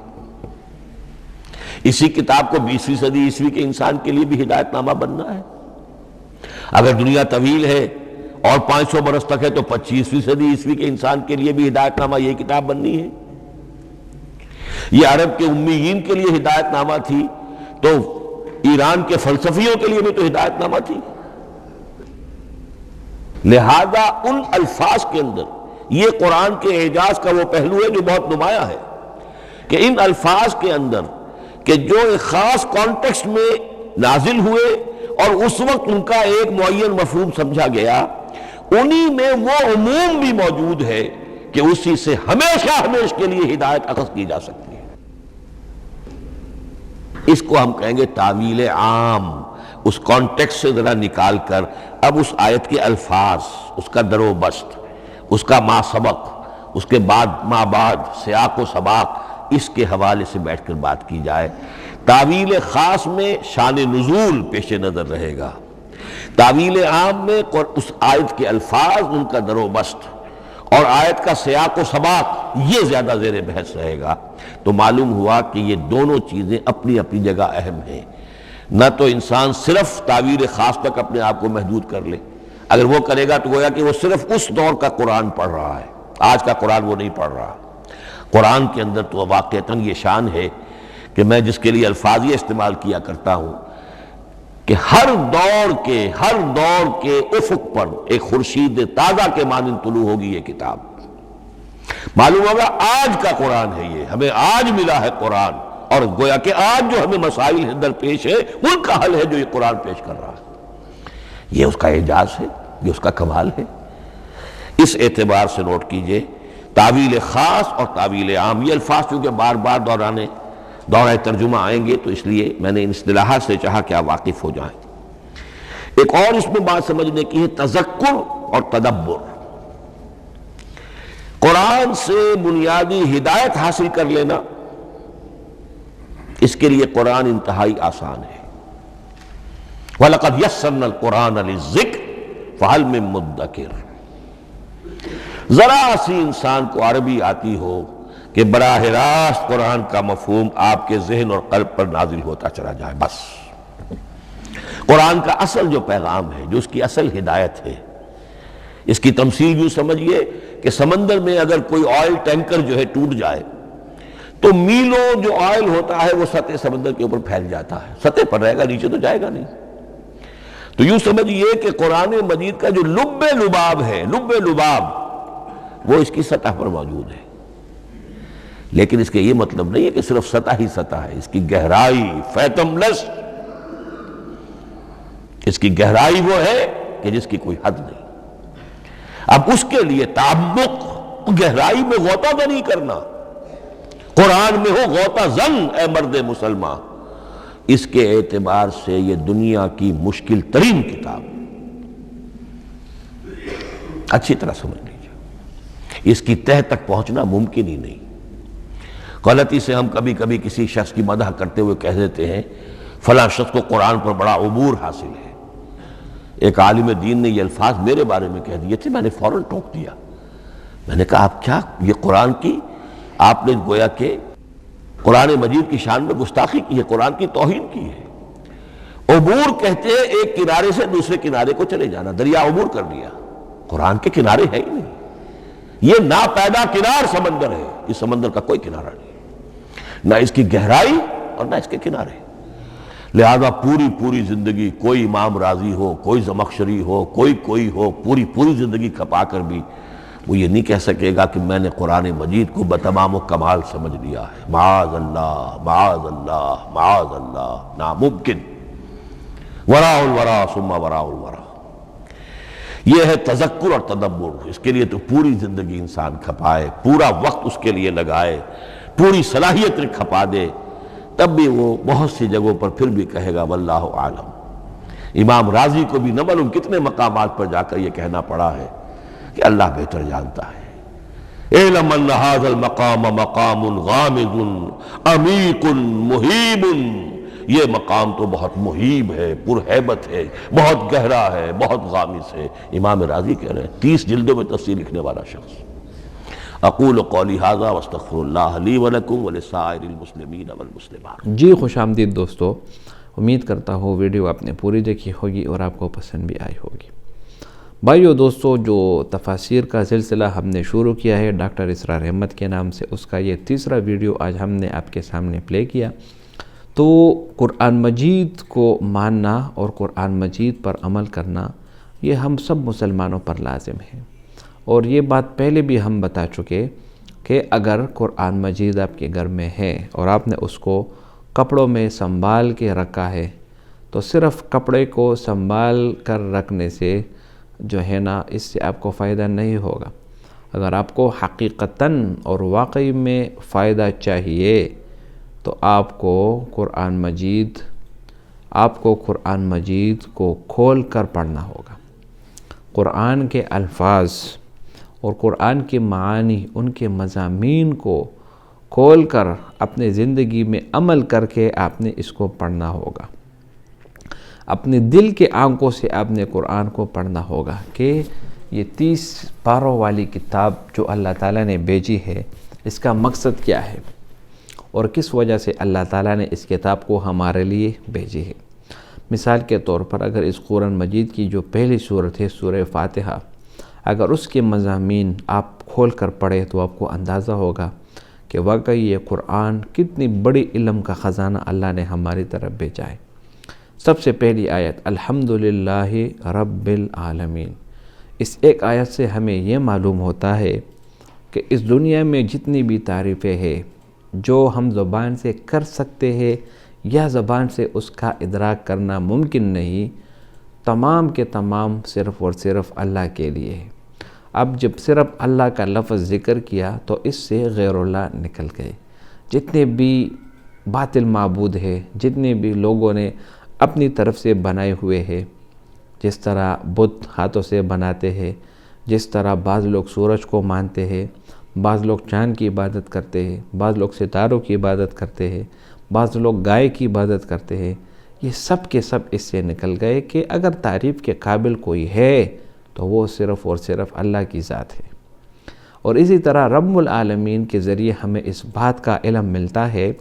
اسی کتاب کو 20ویں صدی عیسوی کے انسان کے لیے بھی ہدایت نامہ بننا ہے۔ اگر دنیا طویل ہے اور 500 برس تک ہے تو 25ویں صدی عیسوی کے انسان کے لیے بھی ہدایت نامہ یہ کتاب بننی ہے۔ یہ عرب کے امیین کے لیے ہدایت نامہ تھی تو ایران کے فلسفیوں کے لیے بھی تو ہدایت نامہ تھی۔ لہذا ان الفاظ کے اندر یہ قرآن کے اعجاز کا وہ پہلو ہے جو بہت نمایاں ہے کہ ان الفاظ کے اندر کہ جو ایک خاص کانٹیکسٹ میں نازل ہوئے اور اس وقت ان کا ایک معین مفہوم سمجھا گیا، انہی میں وہ عموم بھی موجود ہے کہ اسی سے ہمیشہ کے لیے ہدایت اخذ کی جا سکتی ہے۔ اس کو ہم کہیں گے تعویل عام، اس کانٹیکسٹ سے ذرا نکال کر اب اس آیت کے الفاظ، اس کا در و بست، اس کا ما سبق، اس کے بعد ما بعد، سیاق و سباق، اس کے حوالے سے بیٹھ کر بات کی جائے۔ تعویل خاص میں شان نزول پیش نظر رہے گا، تعویل عام میں اس آیت کے الفاظ، ان کا در و بست اور آیت کا سیاق و سباق یہ زیادہ زیر بحث رہے گا۔ تو معلوم ہوا کہ یہ دونوں چیزیں اپنی اپنی جگہ اہم ہیں۔ نہ تو انسان صرف تعویل خاص تک اپنے آپ کو محدود کر لے، اگر وہ کرے گا تو گویا کہ وہ صرف اس دور کا قرآن پڑھ رہا ہے، آج کا قرآن وہ نہیں پڑھ رہا۔ قرآن کے اندر تو واقعتاً یہ شان ہے کہ میں جس کے لیے الفاظ یہ استعمال کیا کرتا ہوں کہ ہر دور کے افق پر ایک خورشید تازہ کے مانند طلوع ہوگی یہ کتاب۔ معلوم ہوگا آج کا قرآن ہے، یہ ہمیں آج ملا ہے قرآن، اور گویا کہ آج جو ہمیں مسائل درپیش ہے ان کا حل ہے جو یہ قرآن پیش کر رہا ہے۔ یہ اس کا اعجاز ہے، یہ اس کا کمال ہے۔ اس اعتبار سے نوٹ کیجئے تعویل خاص اور تعویل عام، یہ الفاظ چونکہ بار بار دورہ ترجمہ آئیں گے تو اس لیے میں نے ان اصطلاحات سے چاہا کہ آپ واقف ہو جائیں۔ ایک اور اس میں بات سمجھنے کی ہے تذکر اور تدبر۔ قرآن سے بنیادی ہدایت حاصل کر لینا، اس کے لیے قرآن انتہائی آسان ہے۔ وَلَقَدْ يَسَّرْنَا الْقُرْآنَ لِلذِّكْرِ فَهَلْ مِن مُدَّكِرٍ۔ ذرا سی انسان کو عربی آتی ہو کہ براہ راست قرآن کا مفہوم آپ کے ذہن اور قلب پر نازل ہوتا چلا جائے، بس قرآن کا اصل جو پیغام ہے، جو اس کی اصل ہدایت ہے، اس کی تمثیل یوں سمجھیے کہ سمندر میں اگر کوئی آئل ٹینکر جو ہے ٹوٹ جائے تو میلوں جو آئل ہوتا ہے وہ سطح سمندر کے اوپر پھیل جاتا ہے، سطح پر رہے گا، نیچے تو جائے گا نہیں۔ تو یوں سمجھیے کہ قرآن مجید کا جو لب لباب ہے، لب لباب وہ اس کی سطح پر موجود ہے۔ لیکن اس کے یہ مطلب نہیں ہے کہ صرف سطح ہی سطح ہے، اس کی گہرائی فیتم لس، اس کی گہرائی وہ ہے کہ جس کی کوئی حد نہیں۔ اب اس کے لیے تعمق، گہرائی میں غوطہ نہیں کرنا، قرآن میں ہو غوطہ زن اے مرد مسلمان، اس کے اعتبار سے یہ دنیا کی مشکل ترین کتاب، اچھی طرح سمجھ لیجیے، اس کی تہہ تک پہنچنا ممکن ہی نہیں۔ غلطی سے ہم کبھی کبھی کسی شخص کی مدح کرتے ہوئے کہہ دیتے ہیں فلاں شخص کو قرآن پر بڑا عبور حاصل ہے۔ ایک عالم دین نے یہ الفاظ میرے بارے میں کہہ دیے تھے، میں نے فوراً ٹوک دیا، میں نے کہا آپ کیا، یہ قرآن کی آپ نے گویا کہ قرآن مجید کی شان میں گستاخی کی ہے، قرآن کی توہین کی ہے۔ عبور کہتے ہیں ایک کنارے سے دوسرے کنارے کو چلے جانا، دریا عبور کر لیا، قرآن کے کنارے ہے ہی نہیں، یہ ناپیدا کنار سمندر ہے، اس سمندر کا کوئی کنارہ نہیں، نہ اس کی گہرائی اور نہ اس کے کنارے۔ لہذا پوری زندگی کوئی امام راضی ہو، کوئی زمخشری ہو، کوئی ہو، پوری زندگی کھپا کر بھی وہ یہ نہیں کہہ سکے گا کہ میں نے قرآن مجید کو بتمام و کمال سمجھ لیا ہے۔ معاذ اللہ معاذ اللہ معاذ اللہ، ناممکن۔ وراء الورا ثم وراء الورا، یہ ہے تذکر اور تدبر۔ اس کے لیے تو پوری زندگی انسان کھپائے، پورا وقت اس کے لیے لگائے، پوری صلاحیت کھپا دے، تب بھی وہ بہت سی جگہوں پر پھر بھی کہے گا واللہ عالم۔ امام رازی کو بھی نہ معلوم کتنے مقامات پر جا کر یہ کہنا پڑا ہے کہ اللہ بہتر جانتا ہے۔ اعلم ان ھذا المقام مقام غامض عمیق مہیب، یہ مقام تو بہت مہیب ہے، پرہیبت ہے، بہت گہرا ہے، بہت غامض ہے۔ امام رازی کہہ رہے ہیں، 30 جلدوں میں تفسیر لکھنے والا شخص۔ اقول قولی ھذا واستغفر اللہ لی ولکم ولسائر المسلمین والمسلمات۔ جی خوش آمدید دوستو، امید کرتا ہوں ویڈیو آپ نے پوری دیکھی ہوگی اور آپ کو پسند بھی آئی ہوگی۔ بھائیو دوستو، جو تفاسیر کا سلسلہ ہم نے شروع کیا ہے ڈاکٹر اسرار احمد کے نام سے، اس کا یہ تیسرا ویڈیو آج ہم نے آپ کے سامنے پلے کیا۔ تو قرآن مجید کو ماننا اور قرآن مجید پر عمل کرنا یہ ہم سب مسلمانوں پر لازم ہے، اور یہ بات پہلے بھی ہم بتا چکے کہ اگر قرآن مجید آپ کے گھر میں ہے اور آپ نے اس کو کپڑوں میں سنبھال کے رکھا ہے، تو صرف کپڑے کو سنبھال کر رکھنے سے جو ہے نا، اس سے آپ کو فائدہ نہیں ہوگا۔ اگر آپ کو حقیقتاً اور واقعی میں فائدہ چاہیے تو آپ کو قرآن مجید کو کھول کر پڑھنا ہوگا۔ قرآن کے الفاظ اور قرآن کے معانی، ان کے مضامین کو کھول کر اپنے زندگی میں عمل کر کے آپ نے اس کو پڑھنا ہوگا۔ اپنے دل کے آنکھوں سے آپ نے قرآن کو پڑھنا ہوگا کہ یہ 30 پاروں والی کتاب جو اللہ تعالیٰ نے بھیجی ہے، اس کا مقصد کیا ہے اور کس وجہ سے اللہ تعالیٰ نے اس کتاب کو ہمارے لیے بھیجی ہے۔ مثال کے طور پر اگر اس قرآن مجید کی جو پہلی سورت ہے سورہ فاتحہ، اگر اس کے مضامین آپ کھول کر پڑھیں تو آپ کو اندازہ ہوگا کہ واقعی یہ قرآن کتنی بڑی علم کا خزانہ اللہ نے ہماری طرف بھیجا ہے۔ سب سے پہلی آیت الحمدللہ رب العالمین، اس ایک آیت سے ہمیں یہ معلوم ہوتا ہے کہ اس دنیا میں جتنی بھی تعریفیں ہیں جو ہم زبان سے کر سکتے ہیں یا زبان سے اس کا ادراک کرنا ممکن نہیں، تمام کے تمام صرف اور صرف اللہ کے لیے ہے۔ اب جب صرف اللہ کا لفظ ذکر کیا تو اس سے غیر اللہ نکل گئے۔ جتنے بھی باطل معبود ہیں، جتنے بھی لوگوں نے اپنی طرف سے بنائے ہوئے ہیں، جس طرح بت ہاتھوں سے بناتے ہیں، جس طرح بعض لوگ سورج کو مانتے ہیں، بعض لوگ چاند کی عبادت کرتے ہیں، بعض لوگ ستاروں کی عبادت کرتے ہیں، بعض لوگ گائے کی عبادت کرتے ہیں، یہ سب کے سب اس سے نکل گئے کہ اگر تعریف کے قابل کوئی ہے تو وہ صرف اور صرف اللہ کی ذات ہے۔ اور اسی طرح رب العالمین کے ذریعے ہمیں اس بات کا علم ملتا ہے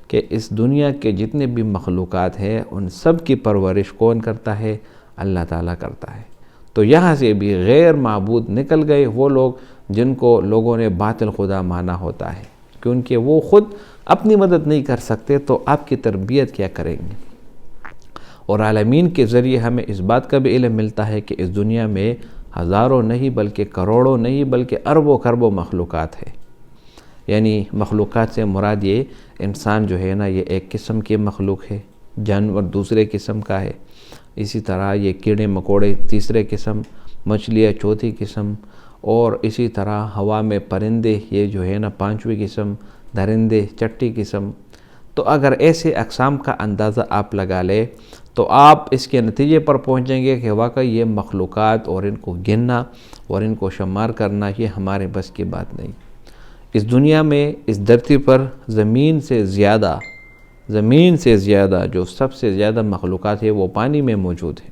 کہ اس دنیا کے جتنے بھی مخلوقات ہیں ان سب کی پرورش کون کرتا ہے؟ اللہ تعالیٰ کرتا ہے۔ تو یہاں سے بھی غیر معبود نکل گئے وہ لوگ جن کو لوگوں نے باطل خدا مانا ہوتا ہے، کیونکہ وہ خود اپنی مدد نہیں کر سکتے تو آپ کی تربیت کیا کریں گے۔ اور عالمین کے ذریعے ہمیں اس بات کا بھی علم ملتا ہے کہ اس دنیا میں ہزاروں نہیں بلکہ کروڑوں نہیں بلکہ اربوں خربوں مخلوقات ہے، یعنی مخلوقات سے مراد یہ انسان جو ہے نا یہ ایک قسم کی مخلوق ہے، جانور دوسرے قسم کا ہے، اسی طرح یہ کیڑے مکوڑے تیسرے قسم، مچھلیاں چوتھی قسم، اور اسی طرح ہوا میں پرندے یہ جو ہے نا پانچویں قسم، درندے چھٹی قسم۔ تو اگر ایسے اقسام کا اندازہ آپ لگا لیں تو آپ اس کے نتیجے پر پہنچیں گے کہ واقعی یہ مخلوقات اور ان کو گننا اور ان کو شمار کرنا یہ ہمارے بس کی بات نہیں۔ اس دنیا میں اس دھرتی پر زمین سے زیادہ جو سب سے زیادہ مخلوقات ہے وہ پانی میں موجود ہے۔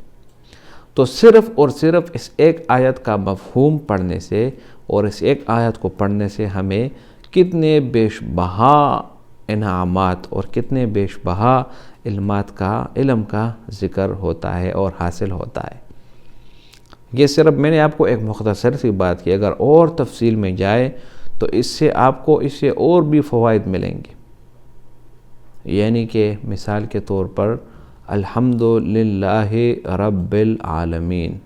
تو صرف اور صرف اس ایک آیت کا مفہوم پڑھنے سے اور اس ایک آیت کو پڑھنے سے ہمیں کتنے بیش بہا انعامات اور کتنے بیش بہا علم کا ذکر ہوتا ہے اور حاصل ہوتا ہے۔ یہ صرف میں نے آپ کو ایک مختصر سی بات کی، اگر اور تفصیل میں جائے تو اس سے آپ کو اس سے اور بھی فوائد ملیں گے۔ یعنی کہ مثال کے طور پر الحمدللہ رب العالمین،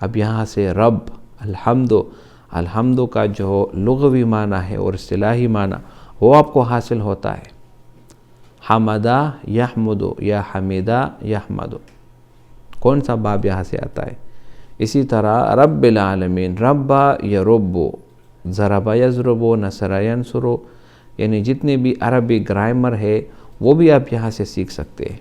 اب یہاں سے رب الحمد کا جو لغوی معنی ہے اور اصطلاحی معنی وہ آپ کو حاصل ہوتا ہے۔ حمدہ یحمد یا حمیدہ یحمد، کون سا باب یہاں سے آتا ہے؟ اسی طرح رب العالمین، رب یرب، ضرب یضرب، نصر ینصر، یعنی جتنے بھی عربی گرامر ہے وہ بھی آپ یہاں سے سیکھ سکتے ہیں۔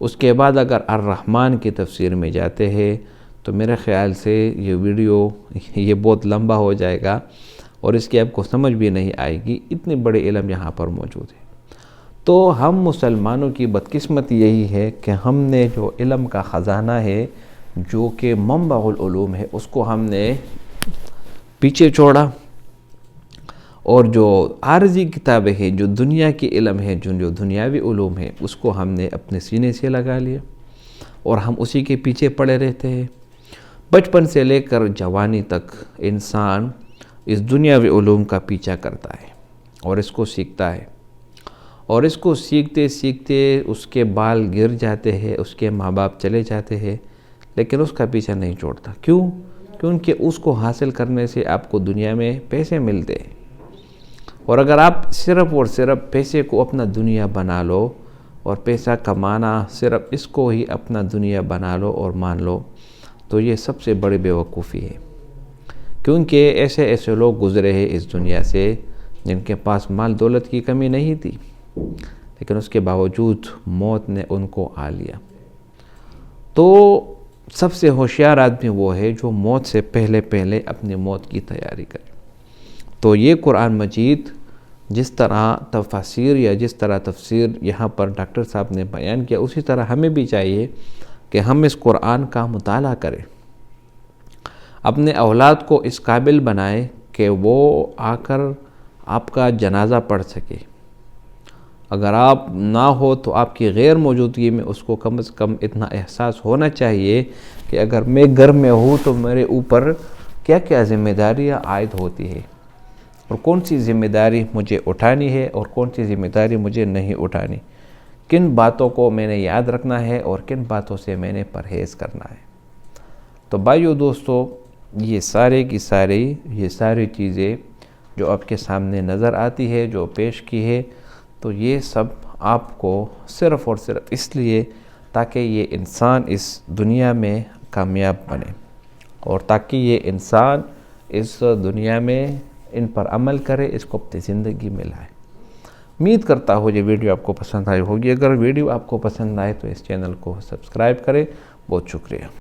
اس کے بعد اگر الرحمن کی تفسیر میں جاتے ہیں تو میرے خیال سے یہ ویڈیو یہ بہت لمبا ہو جائے گا اور اس کی آپ کو سمجھ بھی نہیں آئے گی، اتنے بڑے علم یہاں پر موجود ہے۔ تو ہم مسلمانوں کی بدقسمتی یہی ہے کہ ہم نے جو علم کا خزانہ ہے جو کہ منبع العلوم ہے اس کو ہم نے پیچھے چھوڑا، اور جو عارضی کتابیں ہیں جو دنیا کی علم ہے جو دنیاوی علوم ہے اس کو ہم نے اپنے سینے سے لگا لیا اور ہم اسی کے پیچھے پڑے رہتے ہیں۔ بچپن سے لے کر جوانی تک انسان اس دنیاوی علوم کا پیچھا کرتا ہے اور اس کو سیکھتا ہے، اور اس کو سیکھتے سیکھتے اس کے بال گر جاتے ہیں، اس کے ماں باپ چلے جاتے ہیں، لیکن اس کا پیچھا نہیں چھوڑتا۔ کیونکہ اس کو حاصل کرنے سے آپ کو دنیا میں پیسے ملتے ہیں، اور اگر آپ صرف اور صرف پیسے کو اپنا دنیا بنا لو اور پیسہ کمانا صرف اس کو ہی اپنا دنیا بنا لو اور مان لو تو یہ سب سے بڑی بیوقوفی ہے۔ کیونکہ ایسے لوگ گزرے ہیں اس دنیا سے جن کے پاس مال دولت کی کمی نہیں تھی، لیکن اس کے باوجود موت نے ان کو آ لیا۔ تو سب سے ہوشیار آدمی وہ ہے جو موت سے پہلے اپنی موت کی تیاری کرے۔ تو یہ قرآن مجید جس طرح تفاسیر یا جس طرح تفسیر یہاں پر ڈاکٹر صاحب نے بیان کیا، اسی طرح ہمیں بھی چاہیے کہ ہم اس قرآن کا مطالعہ کریں، اپنے اولاد کو اس قابل بنائیں کہ وہ آ کر آپ کا جنازہ پڑھ سکے۔ اگر آپ نہ ہو تو آپ کی غیر موجودگی میں اس کو کم از کم اتنا احساس ہونا چاہیے کہ اگر میں گھر میں ہوں تو میرے اوپر کیا کیا ذمہ داریاں عائد ہوتی ہے، اور کون سی ذمہ داری مجھے اٹھانی ہے اور کون سی ذمہ داری مجھے نہیں اٹھانی، کن باتوں کو میں نے یاد رکھنا ہے اور کن باتوں سے میں نے پرہیز کرنا ہے۔ تو بھائیو دوستو، یہ ساری چیزیں جو آپ کے سامنے نظر آتی ہے، جو پیش کی ہے، تو یہ سب آپ کو صرف اور صرف اس لیے تاکہ یہ انسان اس دنیا میں کامیاب بنے، اور تاکہ یہ انسان اس دنیا میں ان پر عمل کرے، اس کو اپنی زندگی میں لائے۔ امید کرتا ہوں یہ ویڈیو آپ کو پسند آئی ہوگی۔ اگر ویڈیو آپ کو پسند آئے تو اس چینل کو سبسکرائب کریں۔ بہت شکریہ۔